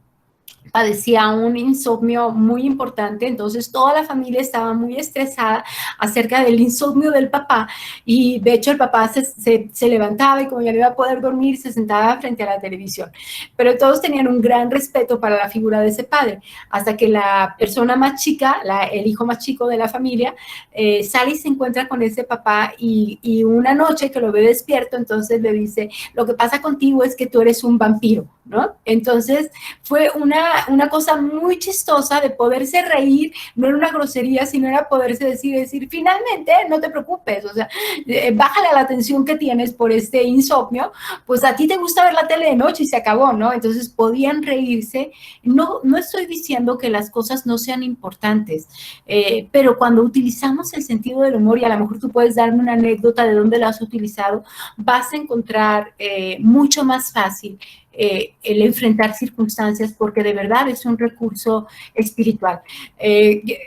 padecía un insomnio muy importante, entonces toda la familia estaba muy estresada acerca del insomnio del papá, y de hecho el papá se levantaba y como ya no iba a poder dormir, se sentaba frente a la televisión, pero todos tenían un gran respeto para la figura de ese padre, hasta que la persona más chica, el hijo más chico de la familia, sale y se encuentra con ese papá, y una noche que lo ve despierto, entonces le dice, lo que pasa contigo es que tú eres un vampiro, ¿no? Entonces fue una cosa muy chistosa de poderse reír, no era una grosería, sino era poderse decir, finalmente, no te preocupes, o sea, bájale a la tensión que tienes por este insomnio, pues a ti te gusta ver la tele de noche y se acabó, ¿no? Entonces podían reírse. No estoy diciendo que las cosas no sean importantes, pero cuando utilizamos el sentido del humor, y a lo mejor tú puedes darme una anécdota de dónde lo has utilizado, vas a encontrar mucho más fácil el enfrentar circunstancias, porque de verdad es un recurso espiritual.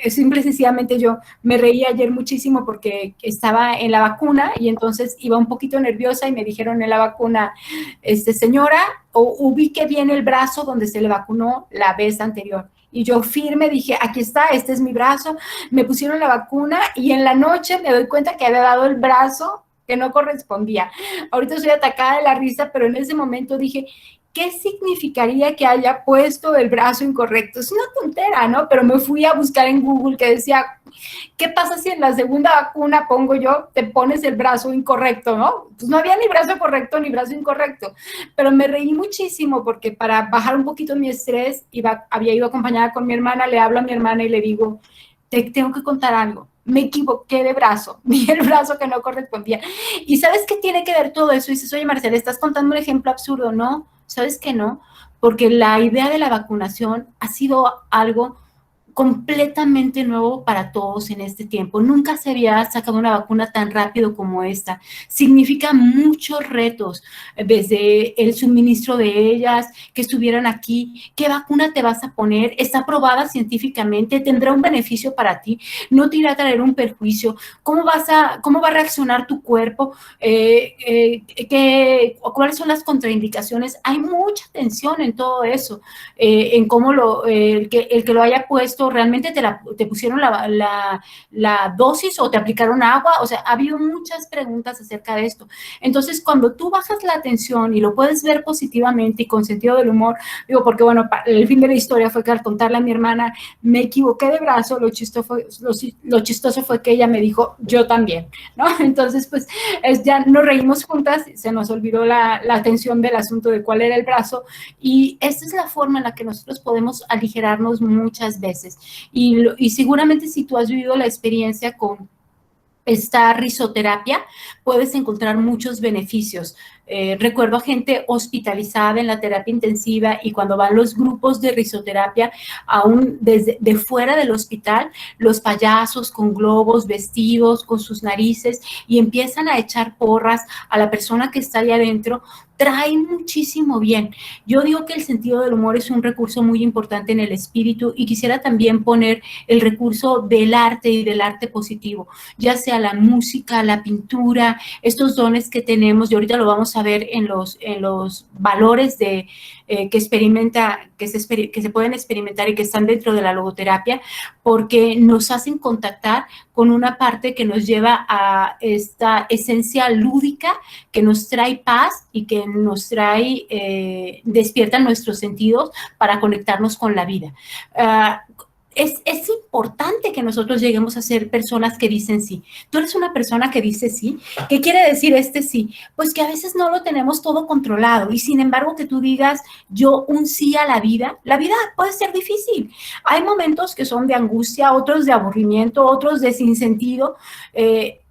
Simple y sencillamente yo me reí ayer muchísimo porque estaba en la vacuna y entonces iba un poquito nerviosa y me dijeron en la vacuna, señora, ubique bien el brazo donde se le vacunó la vez anterior. Y yo firme dije, aquí está, este es mi brazo. Me pusieron la vacuna y en la noche me doy cuenta que había dado el brazo que no correspondía. Ahorita estoy atacada de la risa, pero en ese momento dije, ¿qué significaría que haya puesto el brazo incorrecto? Es una tontera, ¿no? Pero me fui a buscar en Google que decía, ¿qué pasa si en la segunda vacuna pongo yo, te pones el brazo incorrecto, ¿no? Pues no había ni brazo correcto ni brazo incorrecto, pero me reí muchísimo porque para bajar un poquito mi estrés había ido acompañada con mi hermana, le hablo a mi hermana y le digo, te tengo que contar algo. Me equivoqué de brazo, vi el brazo que no correspondía. ¿Y sabes qué tiene que ver todo eso? Y dices, oye, Marcela, estás contando un ejemplo absurdo. No, ¿sabes qué no? Porque la idea de la vacunación ha sido algo completamente nuevo para todos en este tiempo. Nunca se había sacado una vacuna tan rápido como esta. Significa muchos retos, desde el suministro de ellas, que estuvieran aquí, qué vacuna te vas a poner, está aprobada científicamente, tendrá un beneficio para ti, no te irá a traer un perjuicio, cómo va a reaccionar tu cuerpo, cuáles son las contraindicaciones. Hay mucha tensión en todo eso, en cómo el que lo haya puesto realmente te pusieron la dosis o te aplicaron agua, o sea, ha habido muchas preguntas acerca de esto. Entonces, cuando tú bajas la atención y lo puedes ver positivamente y con sentido del humor, digo, porque bueno, el fin de la historia fue que al contarle a mi hermana, me equivoqué de brazo, lo chistoso fue que ella me dijo, yo también, ¿no? Entonces, pues, ya nos reímos juntas, se nos olvidó la atención del asunto de cuál era el brazo, y esta es la forma en la que nosotros podemos aligerarnos muchas veces. Y seguramente si tú has vivido la experiencia con esta risoterapia, puedes encontrar muchos beneficios. Recuerdo a gente hospitalizada en la terapia intensiva, y cuando van los grupos de risoterapia, aún desde fuera del hospital, los payasos con globos, vestidos con sus narices, y empiezan a echar porras a la persona que está ahí adentro, trae muchísimo bien. Yo digo que el sentido del humor es un recurso muy importante en el espíritu, y quisiera también poner el recurso del arte y del arte positivo, ya sea la música, la pintura, estos dones que tenemos, y ahorita lo vamos a ver en los valores que se pueden experimentar y que están dentro de la logoterapia, porque nos hacen contactar con una parte que nos lleva a esta esencia lúdica que nos trae paz y que nos trae, despierta nuestros sentidos para conectarnos con la vida. es importante que nosotros lleguemos a ser personas que dicen sí. Tú eres una persona que dice sí. ¿Qué quiere decir este sí? Pues que a veces no lo tenemos todo controlado y sin embargo que tú digas yo un sí a la vida puede ser difícil. Hay momentos que son de angustia, otros de aburrimiento, otros de sinsentido,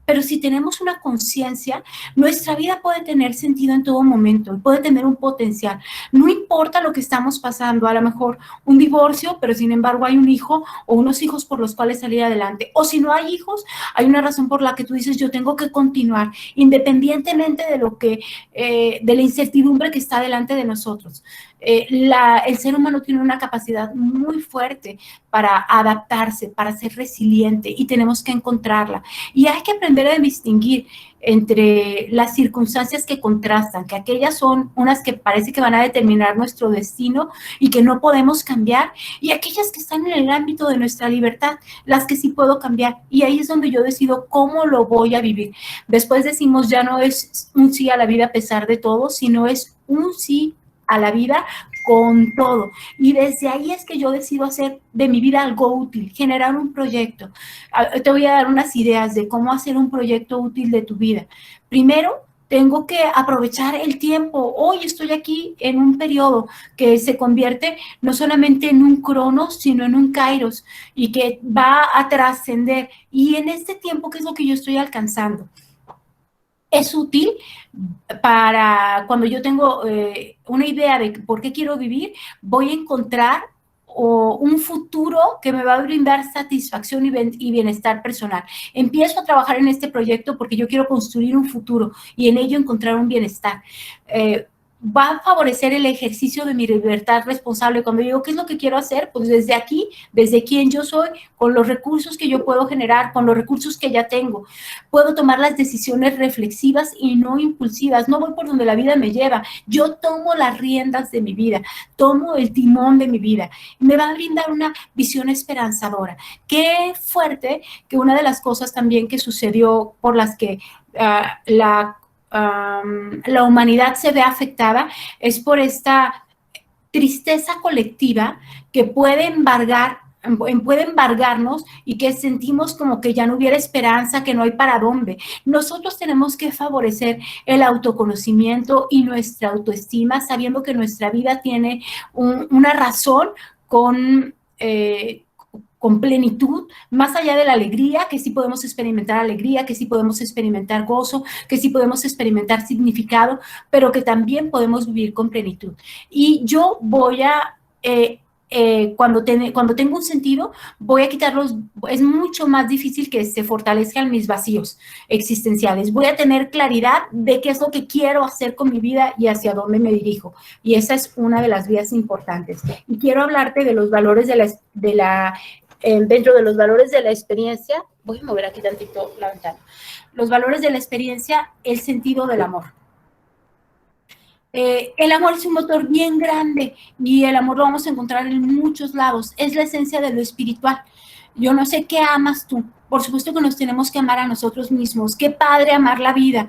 pero si tenemos una conciencia, nuestra vida puede tener sentido en todo momento, puede tener un potencial. No importa lo que estamos pasando, a lo mejor un divorcio, pero sin embargo hay un hijo o unos hijos por los cuales salir adelante. O si no hay hijos, hay una razón por la que tú dices, yo tengo que continuar, independientemente de lo que, de la incertidumbre que está delante de nosotros. El ser humano tiene una capacidad muy fuerte para adaptarse, para ser resiliente y tenemos que encontrarla. Y hay que aprender a distinguir entre las circunstancias que contrastan, que aquellas son unas que parece que van a determinar nuestro destino y que no podemos cambiar, y aquellas que están en el ámbito de nuestra libertad, las que sí puedo cambiar. Y ahí es donde yo decido cómo lo voy a vivir. Después decimos, ya no es un sí a la vida a pesar de todo, sino es un sí a la vida con todo. Y desde ahí es que yo decido hacer de mi vida algo útil, generar un proyecto. Te voy a dar unas ideas de cómo hacer un proyecto útil de tu vida. Primero, tengo que aprovechar el tiempo. Hoy estoy aquí en un periodo que se convierte no solamente en un cronos, sino en un kairos y que va a trascender. Y en este tiempo, ¿qué es lo que yo estoy alcanzando? Es útil para cuando yo tengo una idea de por qué quiero vivir, voy a encontrar un futuro que me va a brindar satisfacción y bienestar personal. Empiezo a trabajar en este proyecto porque yo quiero construir un futuro y en ello encontrar un bienestar. Va a favorecer el ejercicio de mi libertad responsable. Cuando digo, ¿qué es lo que quiero hacer? Pues desde aquí, desde quien yo soy, con los recursos que yo puedo generar, con los recursos que ya tengo, puedo tomar las decisiones reflexivas y no impulsivas. No voy por donde la vida me lleva. Yo tomo las riendas de mi vida, tomo el timón de mi vida. Me va a brindar una visión esperanzadora. Qué fuerte que una de las cosas también que sucedió por las que la humanidad se ve afectada es por esta tristeza colectiva que puede embargarnos y que sentimos como que ya no hubiera esperanza, que no hay para dónde. Nosotros tenemos que favorecer el autoconocimiento y nuestra autoestima, sabiendo que nuestra vida tiene una razón con plenitud, más allá de la alegría, que sí podemos experimentar alegría, que sí podemos experimentar gozo, que sí podemos experimentar significado, pero que también podemos vivir con plenitud. Y yo voy a, cuando tengo un sentido, voy a quitarlos. Es mucho más difícil que se fortalezcan mis vacíos existenciales. Voy a tener claridad de qué es lo que quiero hacer con mi vida y hacia dónde me dirijo. Y esa es una de las vías importantes. Y quiero hablarte de los valores dentro de los valores de la experiencia. Voy a mover aquí tantito la ventana. Los valores de la experiencia, el sentido del amor. El amor es un motor bien grande y el amor lo vamos a encontrar en muchos lados. Es la esencia de lo espiritual. Yo no sé qué amas tú. Por supuesto que nos tenemos que amar a nosotros mismos. Qué padre amar la vida.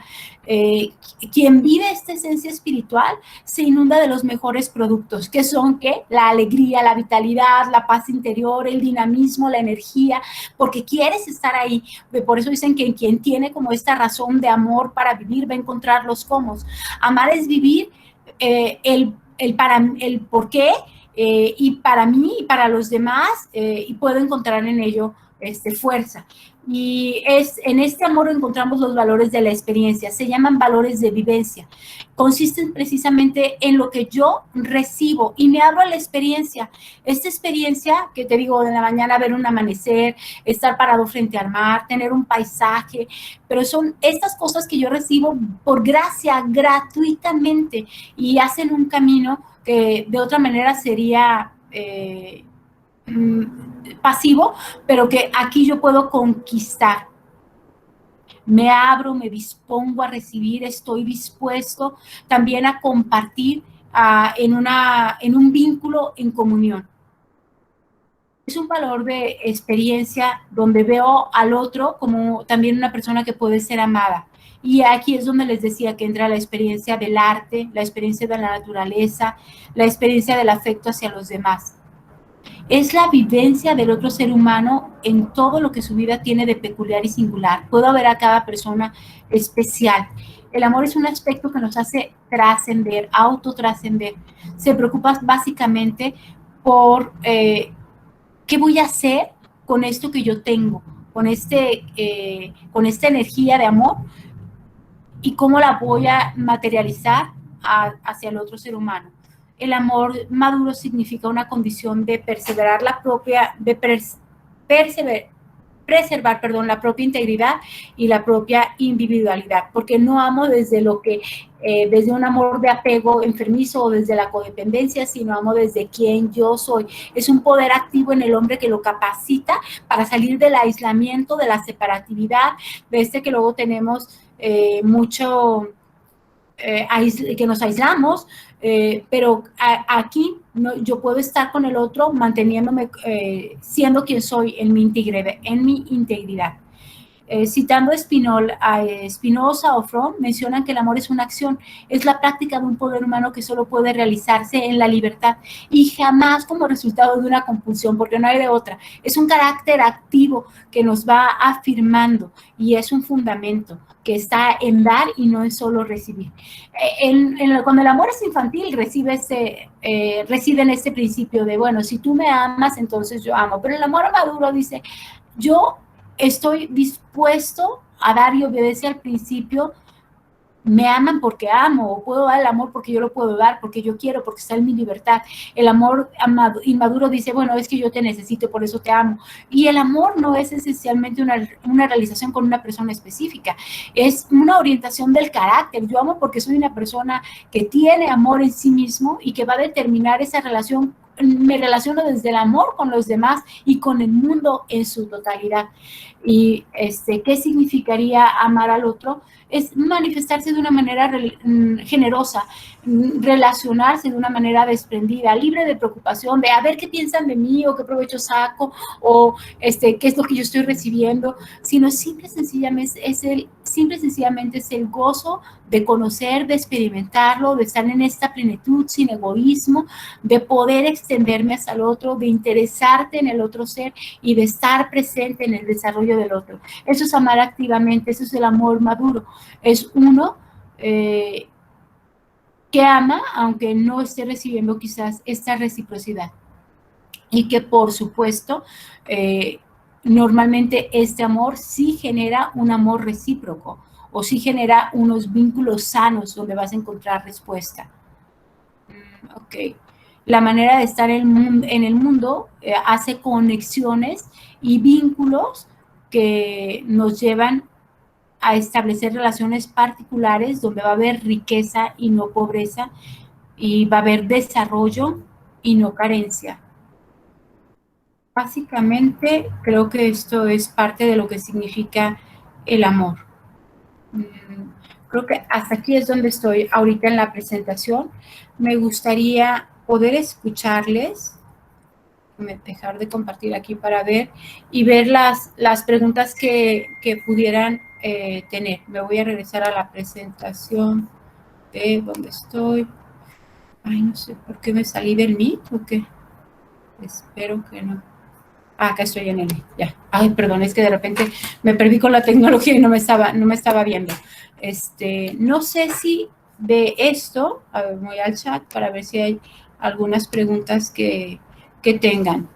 Quien vive esta esencia espiritual se inunda de los mejores productos, que son ¿qué? La alegría, la vitalidad, la paz interior, el dinamismo, la energía, porque quieres estar ahí. Por eso dicen que quien tiene como esta razón de amor para vivir va a encontrar los cómo. Amar es vivir el por qué, y para mí y para los demás, y puedo encontrar en ello fuerza. Y en este amor encontramos los valores de la experiencia, se llaman valores de vivencia. Consisten precisamente en lo que yo recibo y me abro a la experiencia. Esta experiencia que te digo, de la mañana ver un amanecer, estar parado frente al mar, tener un paisaje, pero son estas cosas que yo recibo por gracia, gratuitamente, y hacen un camino que de otra manera sería pasivo, pero que aquí yo puedo conquistar. Me abro, me dispongo a recibir, estoy dispuesto también a compartir en un vínculo, en comunión. Es un valor de experiencia donde veo al otro como también una persona que puede ser amada. Y aquí es donde les decía que entra la experiencia del arte, la experiencia de la naturaleza, la experiencia del afecto hacia los demás. Es la vivencia del otro ser humano en todo lo que su vida tiene de peculiar y singular. Puedo ver a cada persona especial. El amor es un aspecto que nos hace trascender, autotrascender. Se preocupa básicamente por qué voy a hacer con esto que yo tengo, con esta energía de amor y cómo la voy a materializar hacia el otro ser humano. El amor maduro significa una condición de preservar la propia integridad y la propia individualidad, porque no amo desde desde un amor de apego enfermizo o desde la codependencia, sino amo desde quien yo soy. Es un poder activo en el hombre que lo capacita para salir del aislamiento, de la separatividad, de que luego tenemos mucho, que nos aislamos, pero aquí yo puedo estar con el otro manteniéndome, siendo quien soy en mi integridad. Citando a Spinoza o Fromm, mencionan que el amor es una acción, es la práctica de un poder humano que solo puede realizarse en la libertad y jamás como resultado de una compulsión, porque no hay de otra. Es un carácter activo que nos va afirmando y es un fundamento que está en dar y no en solo recibir. Cuando el amor es infantil, reside en este principio de, bueno, si tú me amas, entonces yo amo. Pero el amor maduro dice, yo estoy dispuesto a dar y obedece al principio, me aman porque amo, o puedo dar el amor porque yo lo puedo dar, porque yo quiero, porque está en mi libertad. El amor inmaduro dice, bueno, es que yo te necesito, por eso te amo. Y el amor no es esencialmente una realización con una persona específica, es una orientación del carácter. Yo amo porque soy una persona que tiene amor en sí mismo y que va a determinar esa relación. Me relaciono desde el amor con los demás y con el mundo en su totalidad. Y ¿qué significaría amar al otro? Es manifestarse de una manera generosa, relacionarse de una manera desprendida, libre de preocupación, de a ver qué piensan de mí o qué provecho saco o qué es lo que yo estoy recibiendo, sino simple y sencillamente es el gozo de conocer, de experimentarlo, de estar en esta plenitud sin egoísmo, de poder extenderme hacia el otro, de interesarte en el otro ser y de estar presente en el desarrollo del otro. Eso es amar activamente, eso es el amor maduro. Es uno que ama, aunque no esté recibiendo quizás esta reciprocidad. Y que, por supuesto, normalmente este amor sí genera un amor recíproco o sí genera unos vínculos sanos donde vas a encontrar respuesta. Ok. La manera de estar en el mundo hace conexiones y vínculos que nos llevan a establecer relaciones particulares donde va a haber riqueza y no pobreza, y va a haber desarrollo y no carencia. Básicamente, creo que esto es parte de lo que significa el amor. Creo que hasta aquí es donde estoy ahorita en la presentación. Me gustaría poder escucharles, dejar de compartir aquí para ver y ver las preguntas que pudieran tener. Me voy a regresar a la presentación de donde estoy. Ay, no sé por qué me salí del Meet o qué. Espero que no. Acá estoy en el Meet, ya. Ay, perdón, es que de repente me perdí con la tecnología y no me estaba viendo. No sé si de esto, a ver, voy al chat para ver si hay algunas preguntas que tengan.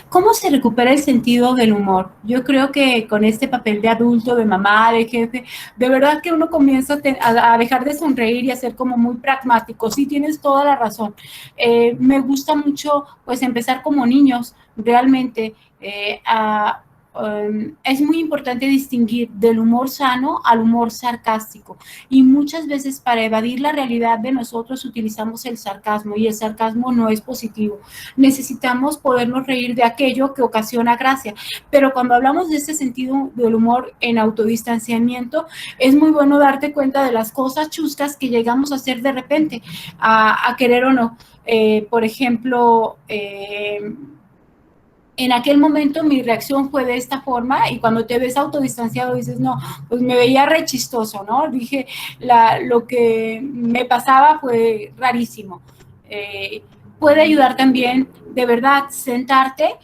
¿Cómo se recupera el sentido del humor? Yo creo que con este papel de adulto, de mamá, de jefe, de verdad que uno comienza a dejar de sonreír y a ser como muy pragmático. Sí, tienes toda la razón. Me gusta mucho, pues, empezar como niños, realmente, es muy importante distinguir del humor sano al humor sarcástico, y muchas veces para evadir la realidad de nosotros utilizamos el sarcasmo, y el sarcasmo no es positivo. Necesitamos podernos reír de aquello que ocasiona gracia, pero cuando hablamos de este sentido del humor en autodistanciamiento, es muy bueno darte cuenta de las cosas chuscas que llegamos a hacer de repente, a querer o no. Por ejemplo, en aquel momento mi reacción fue de esta forma, y cuando te ves autodistanciado dices, no, pues me veía re chistoso, ¿no? Dije, lo que me pasaba fue rarísimo. puede ayudar también, de verdad, sentarte.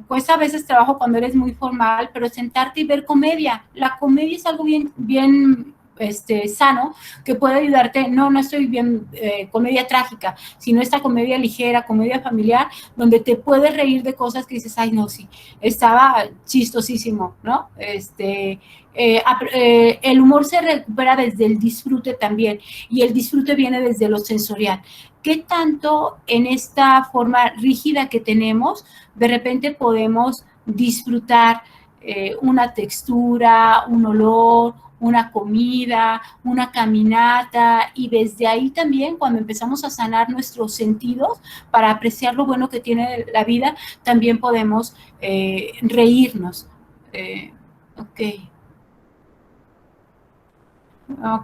Cuesta a veces trabajo cuando eres muy formal, pero sentarte y ver comedia. La comedia es algo bien sano, que puede ayudarte. No estoy bien comedia trágica, sino esta comedia ligera, comedia familiar, donde te puedes reír de cosas que dices, ay, no, sí, estaba chistosísimo, ¿no? El humor se recupera desde el disfrute también, y el disfrute viene desde lo sensorial. ¿Qué tanto en esta forma rígida que tenemos, de repente podemos disfrutar una textura, un olor, una comida, una caminata, y desde ahí también, cuando empezamos a sanar nuestros sentidos para apreciar lo bueno que tiene la vida, también podemos reírnos. Ok.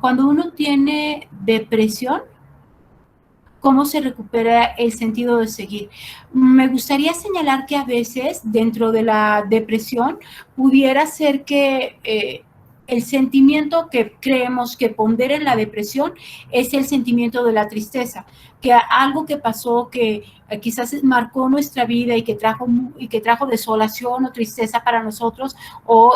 Cuando uno tiene depresión, ¿cómo se recupera el sentido de seguir? Me gustaría señalar que a veces dentro de la depresión pudiera ser que el sentimiento que creemos que pondera en la depresión es el sentimiento de la tristeza, que algo que pasó que quizás marcó nuestra vida y que trajo desolación o tristeza para nosotros, o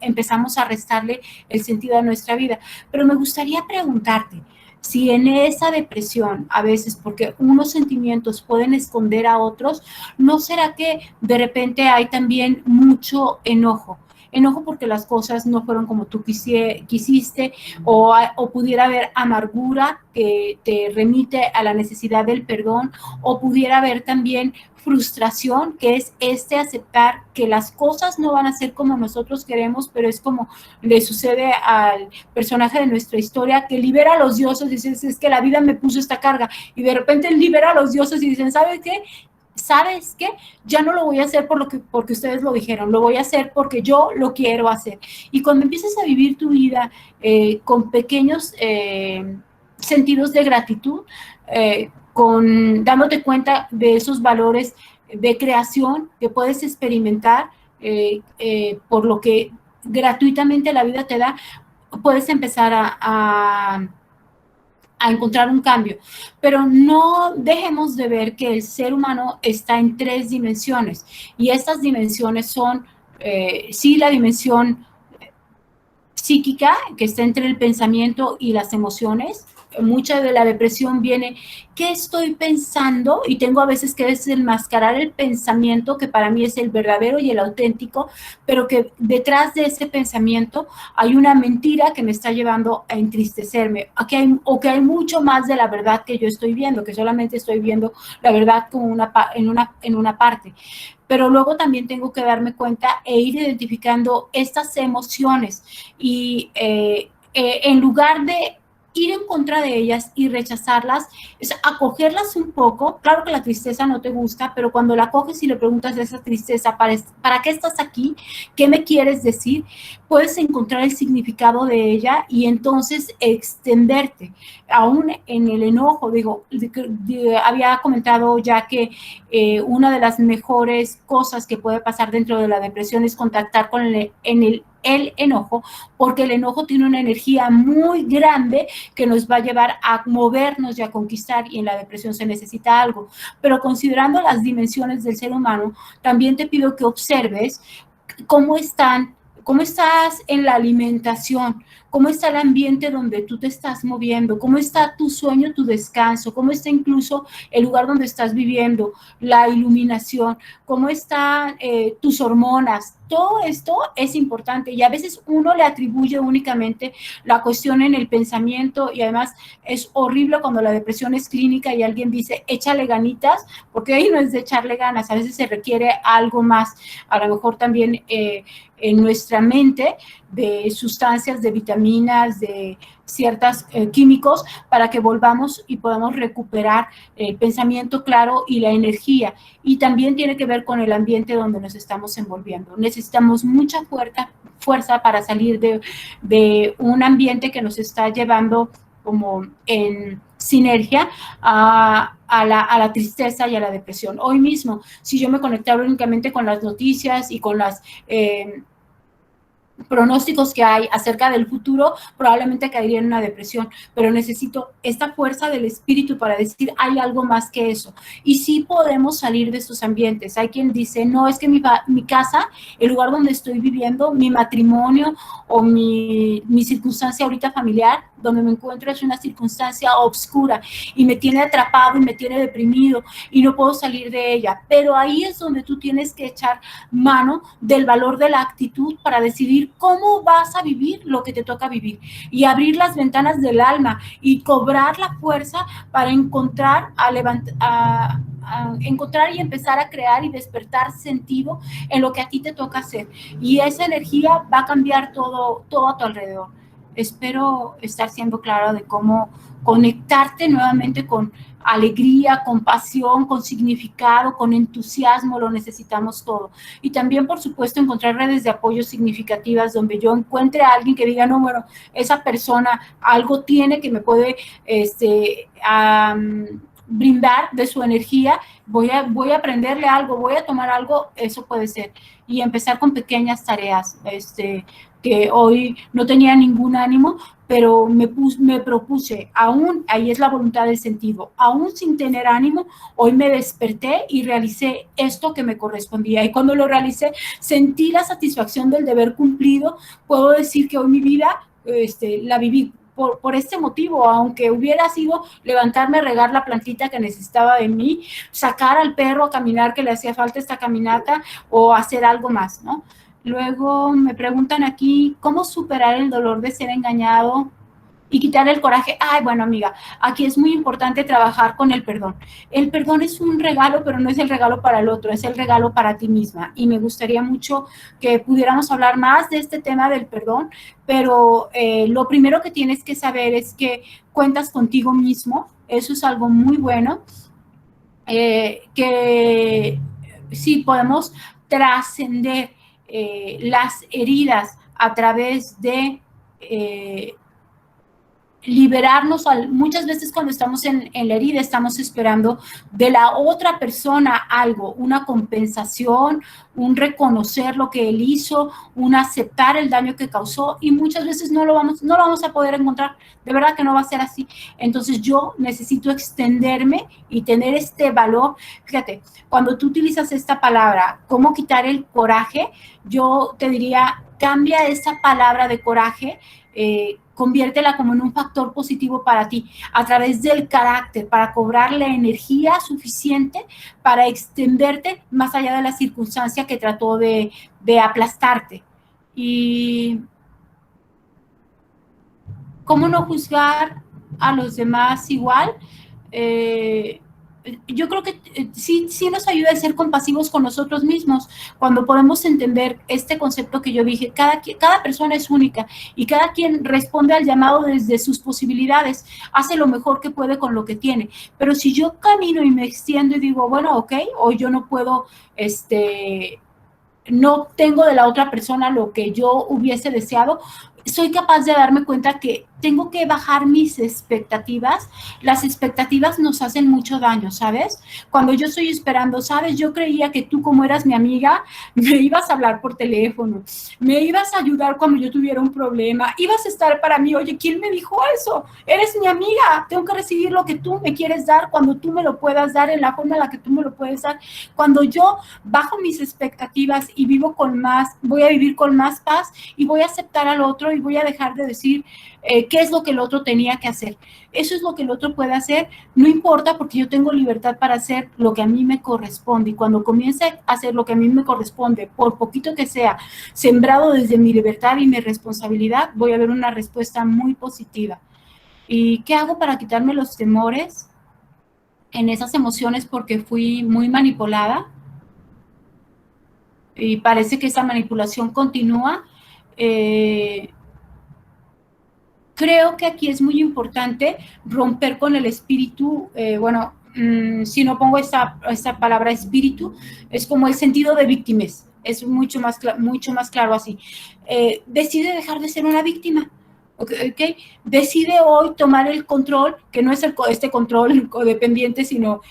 empezamos a restarle el sentido a nuestra vida. Pero me gustaría preguntarte, si en esa depresión, a veces porque unos sentimientos pueden esconder a otros, ¿no será que de repente hay también mucho enojo? Enojo porque las cosas no fueron como tú quisiste, o pudiera haber amargura que te remite a la necesidad del perdón, o pudiera haber también frustración, que es aceptar que las cosas no van a ser como nosotros queremos, pero es como le sucede al personaje de nuestra historia, que libera a los dioses, dices, es que la vida me puso esta carga, y de repente libera a los dioses y dicen, ¿sabes qué? ¿Sabes qué? Ya no lo voy a hacer porque ustedes lo dijeron, lo voy a hacer porque yo lo quiero hacer. Y cuando empiezas a vivir tu vida con pequeños sentidos de gratitud, dándote cuenta de esos valores de creación que puedes experimentar por lo que gratuitamente la vida te da, puedes empezar a encontrar un cambio. Pero no dejemos de ver que el ser humano está en 3 dimensiones, y estas dimensiones son, sí, la dimensión psíquica, que está entre el pensamiento y las emociones. Mucha de la depresión viene, ¿qué estoy pensando? Y tengo a veces que desenmascarar el pensamiento, que para mí es el verdadero y el auténtico, pero que detrás de ese pensamiento hay una mentira que me está llevando a entristecerme, o que hay mucho más de la verdad que yo estoy viendo, que solamente estoy viendo la verdad como en una parte. Pero luego también tengo que darme cuenta e ir identificando estas emociones, y en lugar de ir en contra de ellas y rechazarlas, es acogerlas un poco. Claro que la tristeza no te gusta, pero cuando la coges y le preguntas de esa tristeza, ¿para qué estás aquí? ¿Qué me quieres decir? Puedes encontrar el significado de ella y entonces extenderte. Aún en el enojo, había comentado ya que una de las mejores cosas que puede pasar dentro de la depresión es contactar con el enojo, porque el enojo tiene una energía muy grande que nos va a llevar a movernos y a conquistar, y en la depresión se necesita algo. Pero considerando las dimensiones del ser humano, también te pido que observes cómo estás en la alimentación, cómo está el ambiente donde tú te estás moviendo, cómo está tu sueño, tu descanso, cómo está incluso el lugar donde estás viviendo, la iluminación, cómo están tus hormonas. Todo esto es importante, y a veces uno le atribuye únicamente la cuestión en el pensamiento, y además es horrible cuando la depresión es clínica y alguien dice, échale ganitas, porque ahí no es de echarle ganas, a veces se requiere algo más, a lo mejor también en nuestra mente, de sustancias, de vitaminas, de ciertos químicos, para que volvamos y podamos recuperar el pensamiento claro y la energía. Y también tiene que ver con el ambiente donde nos estamos envolviendo. Necesitamos mucha fuerza para salir de un ambiente que nos está llevando como en sinergia a la tristeza y a la depresión. Hoy mismo, si yo me conectara únicamente con las noticias y con las pronósticos que hay acerca del futuro, probablemente caería en una depresión, pero necesito esta fuerza del espíritu para decir, hay algo más que eso. Y sí podemos salir de estos ambientes. Hay quien dice, no, es que mi casa, el lugar donde estoy viviendo, mi matrimonio o mi circunstancia ahorita familiar, donde me encuentro es una circunstancia oscura y me tiene atrapado y me tiene deprimido y no puedo salir de ella. Pero ahí es donde tú tienes que echar mano del valor de la actitud para decidir cómo vas a vivir lo que te toca vivir y abrir las ventanas del alma y cobrar la fuerza para encontrar encontrar y empezar a crear y despertar sentido en lo que a ti te toca hacer. Y esa energía va a cambiar todo a tu alrededor. Espero estar siendo clara de cómo conectarte nuevamente con alegría, con pasión, con significado, con entusiasmo, lo necesitamos todo. Y también, por supuesto, encontrar redes de apoyo significativas donde yo encuentre a alguien que diga, no, bueno, esa persona algo tiene que me puede brindar de su energía, voy a aprenderle algo, voy a tomar algo, eso puede ser. Y empezar con pequeñas tareas, que hoy no tenía ningún ánimo, pero me propuse, aún, ahí es la voluntad del sentido, aún sin tener ánimo, hoy me desperté y realicé esto que me correspondía. Y cuando lo realicé, sentí la satisfacción del deber cumplido. Puedo decir que hoy mi vida la viví por este motivo, aunque hubiera sido levantarme a regar la plantita que necesitaba de mí, sacar al perro a caminar que le hacía falta esta caminata o hacer algo más, ¿no? Luego me preguntan aquí, ¿cómo superar el dolor de ser engañado y quitar el coraje? Ay, bueno, amiga, aquí es muy importante trabajar con el perdón. El perdón es un regalo, pero no es el regalo para el otro, es el regalo para ti misma. Y me gustaría mucho que pudiéramos hablar más de este tema del perdón, pero lo primero que tienes que saber es que cuentas contigo mismo. Eso es algo muy bueno, que sí podemos trascender las heridas a través de liberarnos. Muchas veces cuando estamos en la herida estamos esperando de la otra persona algo, una compensación, un reconocer lo que él hizo, un aceptar el daño que causó, y muchas veces no lo vamos a poder encontrar. De verdad que no va a ser así. Entonces yo necesito extenderme y tener este valor. Fíjate, cuando tú utilizas esta palabra, ¿cómo quitar el coraje? Yo te diría, cambia esa palabra de coraje, conviértela como en un factor positivo para ti, a través del carácter, para cobrarle energía suficiente para extenderte más allá de la circunstancia que trató de aplastarte. Y cómo no juzgar a los demás igual. Yo creo que sí nos ayuda a ser compasivos con nosotros mismos cuando podemos entender este concepto que yo dije. Cada persona es única y cada quien responde al llamado desde sus posibilidades, hace lo mejor que puede con lo que tiene. Pero si yo camino y me extiendo y digo, bueno, ok, hoy yo no puedo, no tengo de la otra persona lo que yo hubiese deseado, soy capaz de darme cuenta que tengo que bajar mis expectativas. Las expectativas nos hacen mucho daño, ¿sabes? Cuando yo estoy esperando, ¿sabes? Yo creía que tú, como eras mi amiga, me ibas a hablar por teléfono, me ibas a ayudar cuando yo tuviera un problema, ibas a estar para mí. Oye, ¿quién me dijo eso? Eres mi amiga, tengo que recibir lo que tú me quieres dar cuando tú me lo puedas dar, en la forma en la que tú me lo puedes dar. Cuando yo bajo mis expectativas y vivo con más, voy a vivir con más paz y voy a aceptar al otro y voy a dejar de decir qué es lo que el otro tenía que hacer. Eso es lo que el otro puede hacer, no importa, porque yo tengo libertad para hacer lo que a mí me corresponde. Y cuando comience a hacer lo que a mí me corresponde, por poquito que sea, sembrado desde mi libertad y mi responsabilidad, voy a ver una respuesta muy positiva. ¿Y qué hago para quitarme los temores en esas emociones? Porque fui muy manipulada y parece que esa manipulación continúa. Creo que aquí es muy importante romper con el espíritu, si no pongo esta palabra espíritu, es como el sentido de víctimas, es mucho más claro así. Decide dejar de ser una víctima, ¿okay? Decide hoy tomar el control, que no es este control codependiente, sino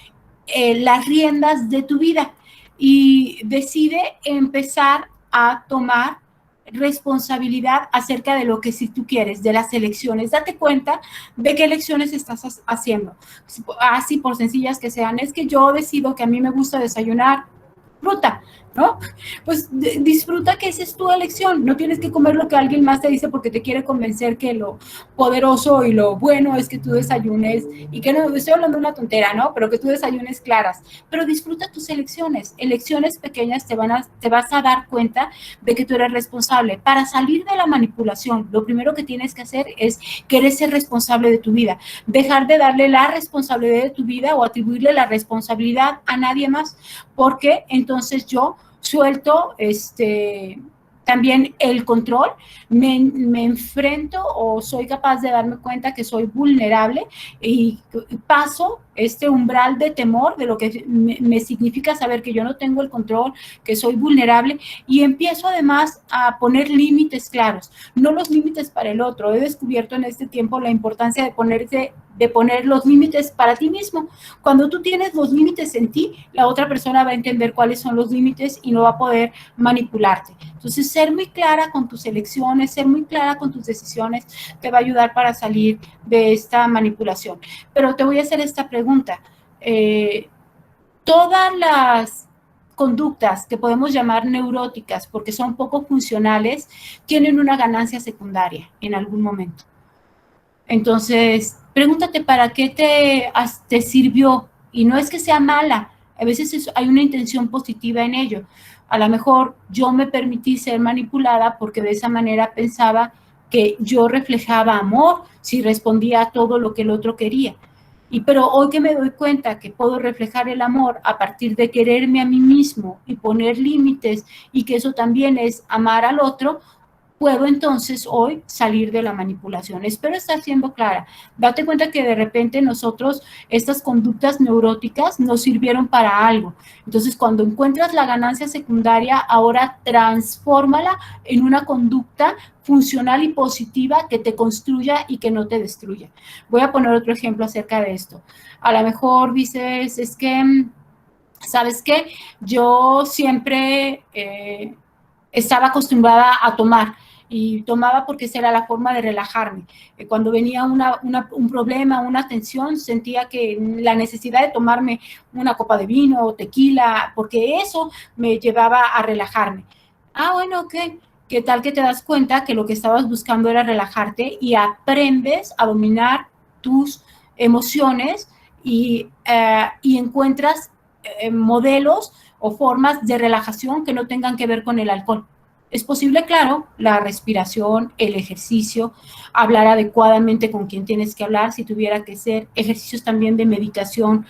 las riendas de tu vida, y decide empezar a tomar responsabilidad acerca de lo que sí tú quieres, de las elecciones. Date cuenta de qué elecciones estás haciendo. Así por sencillas que sean, es que yo decido que a mí me gusta desayunar fruta, ¿no? Pues disfruta que esa es tu elección. No tienes que comer lo que alguien más te dice porque te quiere convencer que lo poderoso y lo bueno es que tú desayunes, y que no, estoy hablando de una tontera, ¿no? Pero que tú desayunes claras. Pero disfruta tus elecciones. Elecciones pequeñas te vas a dar cuenta de que tú eres responsable. Para salir de la manipulación, lo primero que tienes que hacer es querer ser responsable de tu vida. Dejar de darle la responsabilidad de tu vida o atribuirle la responsabilidad a nadie más, porque entonces yo suelto también el control, me enfrento o soy capaz de darme cuenta que soy vulnerable y paso este umbral de temor de lo que me significa saber que yo no tengo el control, que soy vulnerable, y empiezo además a poner límites claros, no los límites para el otro. He descubierto en este tiempo la importancia de poner los límites para ti mismo. Cuando tú tienes los límites en ti, la otra persona va a entender cuáles son los límites y no va a poder manipularte. Entonces, ser muy clara con tus elecciones, ser muy clara con tus decisiones, te va a ayudar para salir de esta manipulación. Pero te voy a hacer esta pregunta. Todas las conductas que podemos llamar neuróticas, porque son poco funcionales, tienen una ganancia secundaria en algún momento. Entonces, pregúntate para qué te sirvió, y no es que sea mala, a veces hay una intención positiva en ello. A lo mejor yo me permití ser manipulada porque de esa manera pensaba que yo reflejaba amor si respondía a todo lo que el otro quería. Pero hoy que me doy cuenta que puedo reflejar el amor a partir de quererme a mí mismo y poner límites, y que eso también es amar al otro, puedo entonces hoy salir de la manipulación. Espero estar siendo clara. Date cuenta que de repente nosotros, estas conductas neuróticas nos sirvieron para algo. Entonces, cuando encuentras la ganancia secundaria, ahora transfórmala en una conducta funcional y positiva que te construya y que no te destruya. Voy a poner otro ejemplo acerca de esto. A lo mejor dices, es que, ¿sabes qué? Yo siempre estaba acostumbrada a tomar, y tomaba porque esa era la forma de relajarme. Cuando venía un problema, una tensión, sentía que la necesidad de tomarme una copa de vino o tequila, porque eso me llevaba a relajarme. Bueno, ok. ¿Qué tal que te das cuenta que lo que estabas buscando era relajarte y aprendes a dominar tus emociones y encuentras modelos o formas de relajación que no tengan que ver con el alcohol? Es posible, claro, la respiración, el ejercicio, hablar adecuadamente con quien tienes que hablar, si tuviera que ser, ejercicios también de meditación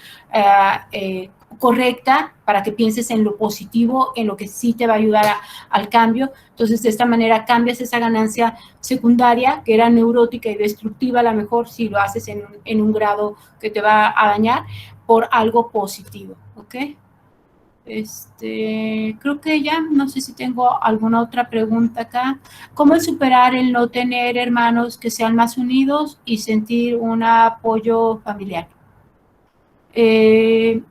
correcta para que pienses en lo positivo, en lo que sí te va a ayudar al cambio. Entonces, de esta manera cambias esa ganancia secundaria que era neurótica y destructiva, a lo mejor si lo haces en un grado que te va a dañar, por algo positivo, ¿ok? Creo que ya, no sé si tengo alguna otra pregunta acá. ¿Cómo superar el no tener hermanos que sean más unidos y sentir un apoyo familiar? Es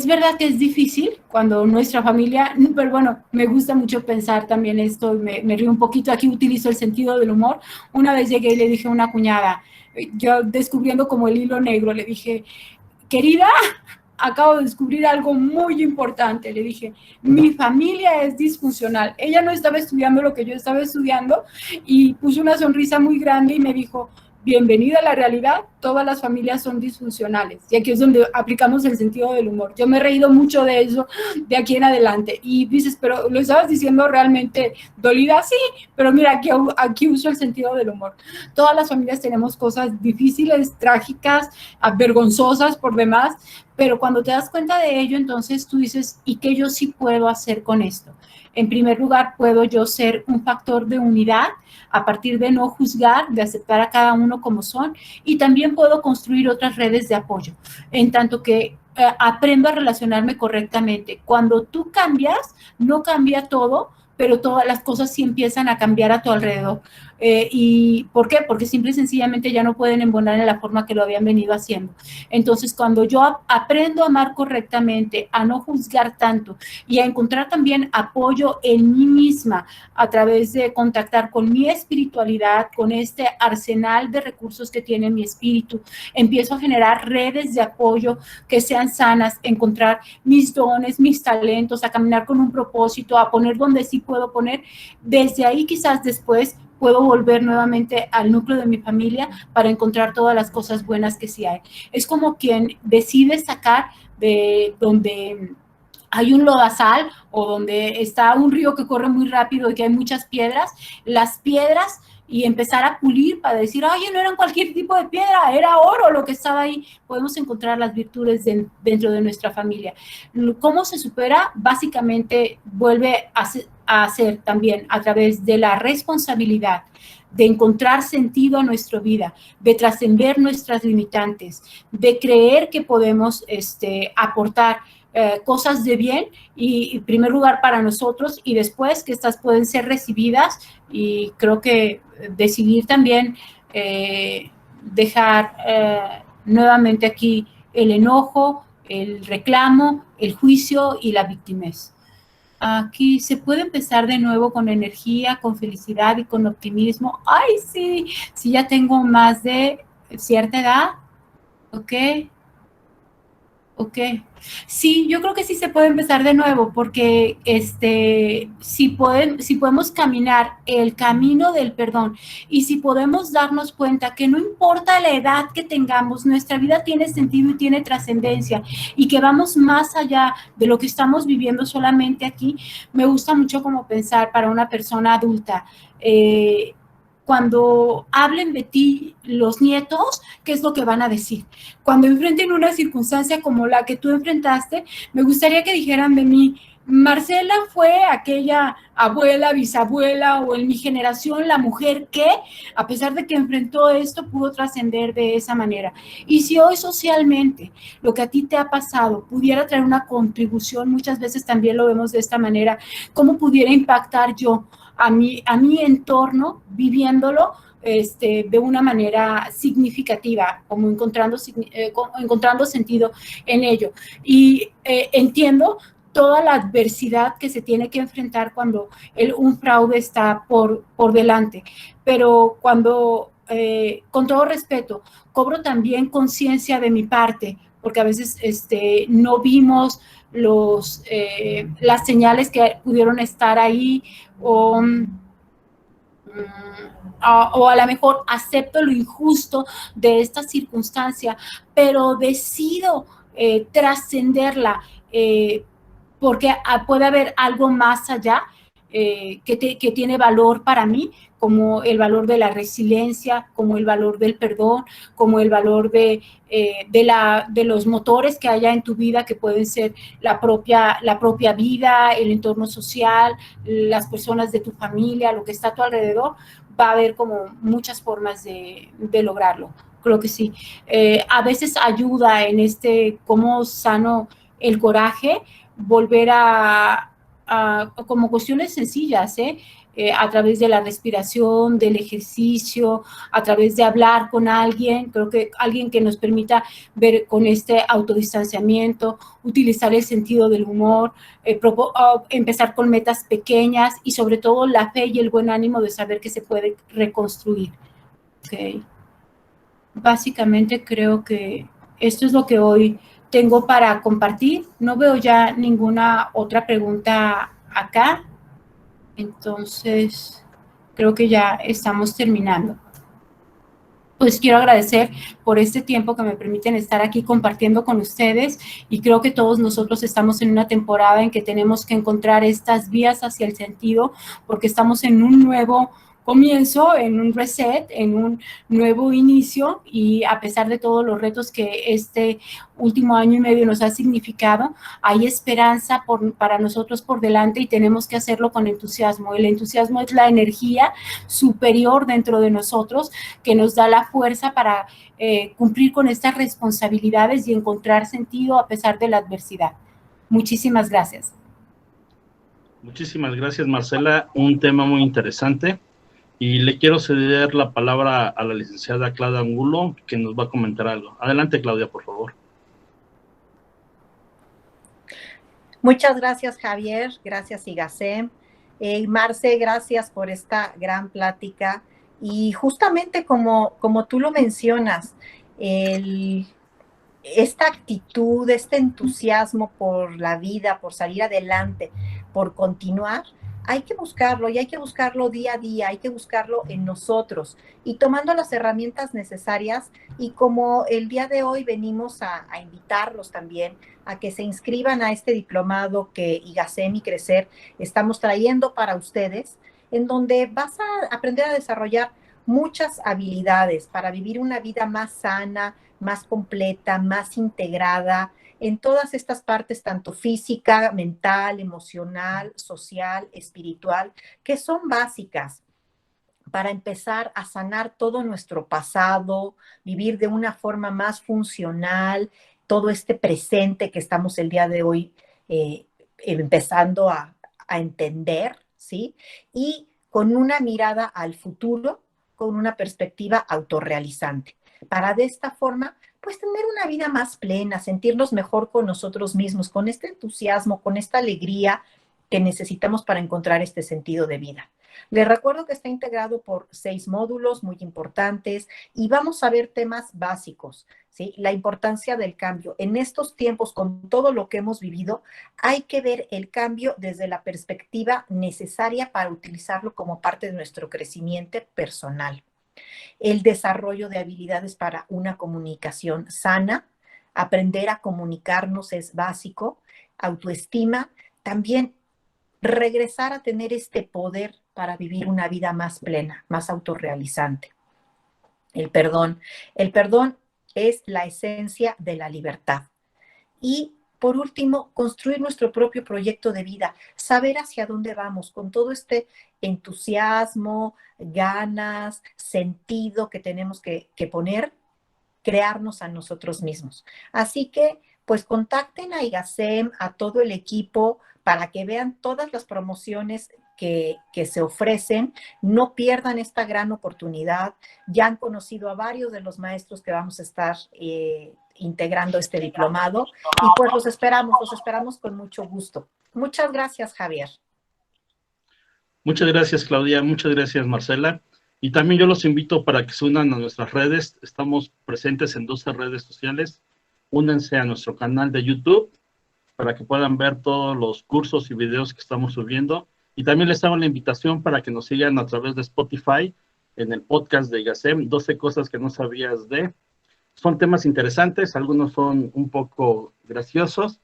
verdad que es difícil cuando nuestra familia, pero bueno, me gusta mucho pensar también esto, me río un poquito, aquí utilizo el sentido del humor. Una vez llegué y le dije a una cuñada, yo descubriendo como el hilo negro, le dije, querida, acabo de descubrir algo muy importante. Le dije, mi familia es disfuncional. Ella no estaba estudiando lo que yo estaba estudiando y puso una sonrisa muy grande y me dijo, bienvenida a la realidad, todas las familias son disfuncionales. Y aquí es donde aplicamos el sentido del humor. Yo me he reído mucho de eso de aquí en adelante. Y dices, pero ¿lo estabas diciendo realmente dolida? Sí, pero mira, aquí uso el sentido del humor. Todas las familias tenemos cosas difíciles, trágicas, vergonzosas por demás, pero cuando te das cuenta de ello, entonces tú dices, ¿y qué yo sí puedo hacer con esto? En primer lugar, puedo yo ser un factor de unidad a partir de no juzgar, de aceptar a cada uno como son, y también puedo construir otras redes de apoyo, en tanto que aprendo a relacionarme correctamente. Cuando tú cambias, no cambia todo, pero todas las cosas sí empiezan a cambiar a tu alrededor. ¿Y por qué? Porque simple y sencillamente ya no pueden embonar en la forma que lo habían venido haciendo. Entonces, cuando yo aprendo a amar correctamente, a no juzgar tanto y a encontrar también apoyo en mí misma a través de contactar con mi espiritualidad, con este arsenal de recursos que tiene mi espíritu, empiezo a generar redes de apoyo que sean sanas, encontrar mis dones, mis talentos, a caminar con un propósito, a poner donde sí puedo poner. Desde ahí quizás después puedo volver nuevamente al núcleo de mi familia para encontrar todas las cosas buenas que sí hay. Es como quien decide sacar de donde hay un lodazal o donde está un río que corre muy rápido y que hay muchas piedras, las piedras, y empezar a pulir para decir, oye, no eran cualquier tipo de piedra, era oro lo que estaba ahí. Podemos encontrar las virtudes dentro de nuestra familia. ¿Cómo se supera? Básicamente vuelve a ser también a través de la responsabilidad, de encontrar sentido a nuestra vida, de trascender nuestras limitantes, de creer que podemos aportar cosas de bien y en primer lugar para nosotros y después que estas pueden ser recibidas y creo que decidir también dejar nuevamente aquí el enojo, el reclamo, el juicio y la victimez. Aquí se puede empezar de nuevo con energía, con felicidad y con optimismo. Ay, sí, sí ya tengo más de cierta edad, ¿ok? Ok, sí, yo creo que sí se puede empezar de nuevo porque si podemos caminar el camino del perdón y si podemos darnos cuenta que no importa la edad que tengamos, nuestra vida tiene sentido y tiene trascendencia y que vamos más allá de lo que estamos viviendo solamente aquí, me gusta mucho como pensar para una persona adulta. Cuando hablen de ti los nietos, ¿qué es lo que van a decir? Cuando enfrenten una circunstancia como la que tú enfrentaste, me gustaría que dijeran de mí, Marcela fue aquella abuela, bisabuela o en mi generación la mujer que, a pesar de que enfrentó esto, pudo trascender de esa manera. Y si hoy socialmente lo que a ti te ha pasado pudiera traer una contribución, muchas veces también lo vemos de esta manera, ¿cómo pudiera impactar yo a mi entorno viviéndolo de una manera significativa, como encontrando sentido en ello? Y entiendo toda la adversidad que se tiene que enfrentar cuando un fraude está por delante, pero cuando, con todo respeto, cobro también conciencia de mi parte, porque a veces no vimos las señales que pudieron estar ahí o a lo mejor acepto lo injusto de esta circunstancia, pero decido trascenderla porque puede haber algo más allá que tiene valor para mí, como el valor de la resiliencia, como el valor del perdón, como el valor de los motores que haya en tu vida, que pueden ser la propia vida, el entorno social, las personas de tu familia, lo que está a tu alrededor. Va a haber como muchas formas de lograrlo. Creo que sí. A veces ayuda en cómo sano el coraje, volver a como cuestiones sencillas, a través de la respiración, del ejercicio, a través de hablar con alguien, creo que alguien que nos permita ver con autodistanciamiento, utilizar el sentido del humor, empezar con metas pequeñas y sobre todo la fe y el buen ánimo de saber que se puede reconstruir. Okay. Básicamente creo que esto es lo que hoy tengo para compartir. No veo ya ninguna otra pregunta acá. Entonces, creo que ya estamos terminando. Pues quiero agradecer por este tiempo que me permiten estar aquí compartiendo con ustedes y creo que todos nosotros estamos en una temporada en que tenemos que encontrar estas vías hacia el sentido porque estamos en un nuevo comienzo, en un reset, en un nuevo inicio y a pesar de todos los retos que este último año y medio nos ha significado, hay esperanza para nosotros por delante y tenemos que hacerlo con entusiasmo. El entusiasmo es la energía superior dentro de nosotros que nos da la fuerza para cumplir con estas responsabilidades y encontrar sentido a pesar de la adversidad. Muchísimas gracias. Muchísimas gracias, Marcela. Un tema muy interesante. Y le quiero ceder la palabra a la licenciada Claudia Angulo, que nos va a comentar algo. Adelante, Claudia, por favor. Muchas gracias, Javier. Gracias, IGACEM. Marce, gracias por esta gran plática. Y justamente como tú lo mencionas, esta actitud, este entusiasmo por la vida, por salir adelante, por continuar, hay que buscarlo y hay que buscarlo día a día, hay que buscarlo en nosotros y tomando las herramientas necesarias. Y como el día de hoy venimos a invitarlos también a que se inscriban a este diplomado que IGACEM y Crecer estamos trayendo para ustedes, en donde vas a aprender a desarrollar muchas habilidades para vivir una vida más sana, más completa, más integrada en todas estas partes, tanto física, mental, emocional, social, espiritual, que son básicas para empezar a sanar todo nuestro pasado, vivir de una forma más funcional, todo este presente que estamos el día de hoy empezando a entender, ¿sí? Y con una mirada al futuro, con una perspectiva autorrealizante, para de esta forma, pues tener una vida más plena, sentirnos mejor con nosotros mismos, con este entusiasmo, con esta alegría que necesitamos para encontrar este sentido de vida. Les recuerdo que está integrado por 6 módulos muy importantes y vamos a ver temas básicos, ¿sí? La importancia del cambio. En estos tiempos, con todo lo que hemos vivido, hay que ver el cambio desde la perspectiva necesaria para utilizarlo como parte de nuestro crecimiento personal. El desarrollo de habilidades para una comunicación sana, aprender a comunicarnos es básico, autoestima, también regresar a tener este poder para vivir una vida más plena, más autorrealizante. El perdón es la esencia de la libertad. Y por último, construir nuestro propio proyecto de vida, saber hacia dónde vamos con todo este entusiasmo, ganas, sentido que tenemos que poner, crearnos a nosotros mismos. Así que, pues contacten a IGACEM, a todo el equipo, para que vean todas las promociones que se ofrecen, no pierdan esta gran oportunidad. Ya han conocido a varios de los maestros que vamos a estar integrando este diplomado y pues los esperamos con mucho gusto. Muchas gracias, Javier. Muchas gracias, Claudia. Muchas gracias, Marcela. Y también yo los invito para que se unan a nuestras redes. Estamos presentes en 12 redes sociales. Únanse a nuestro canal de YouTube para que puedan ver todos los cursos y videos que estamos subiendo. Y también les hago la invitación para que nos sigan a través de Spotify en el podcast de IGACEM, 12 cosas que no sabías de. Son temas interesantes, algunos son un poco graciosos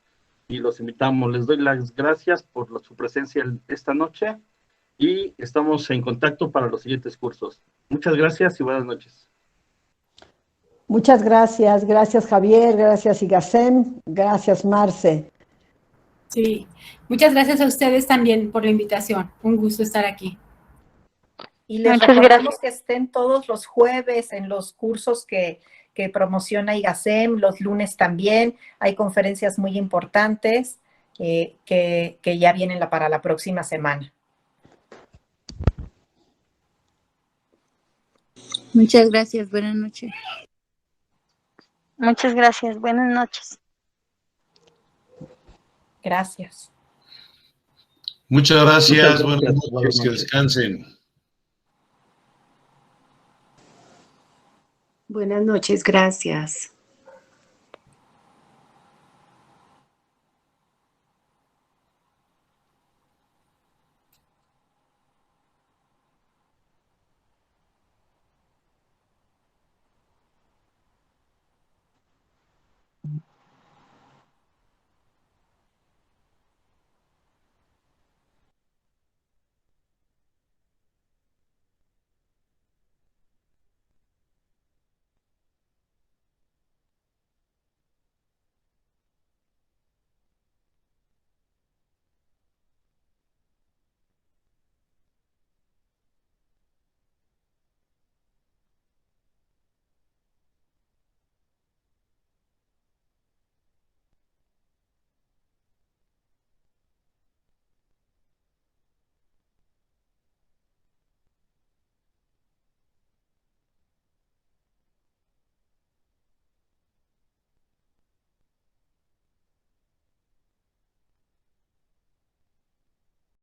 y los invitamos. Les doy las gracias por su presencia esta noche y estamos en contacto para los siguientes cursos. Muchas gracias y buenas noches. Muchas gracias. Gracias, Javier. Gracias, IGACEM. Gracias, Marce. Sí, muchas gracias a ustedes también por la invitación. Un gusto estar aquí. Y les recordamos que estén todos los jueves en los cursos que promociona IGACEM, los lunes también. Hay conferencias muy importantes que ya vienen para la próxima semana. Muchas gracias. Buenas noches. Muchas gracias. Buenas noches. Gracias. Muchas gracias. Buenas Buenas noches. Que descansen. Buenas noches, gracias.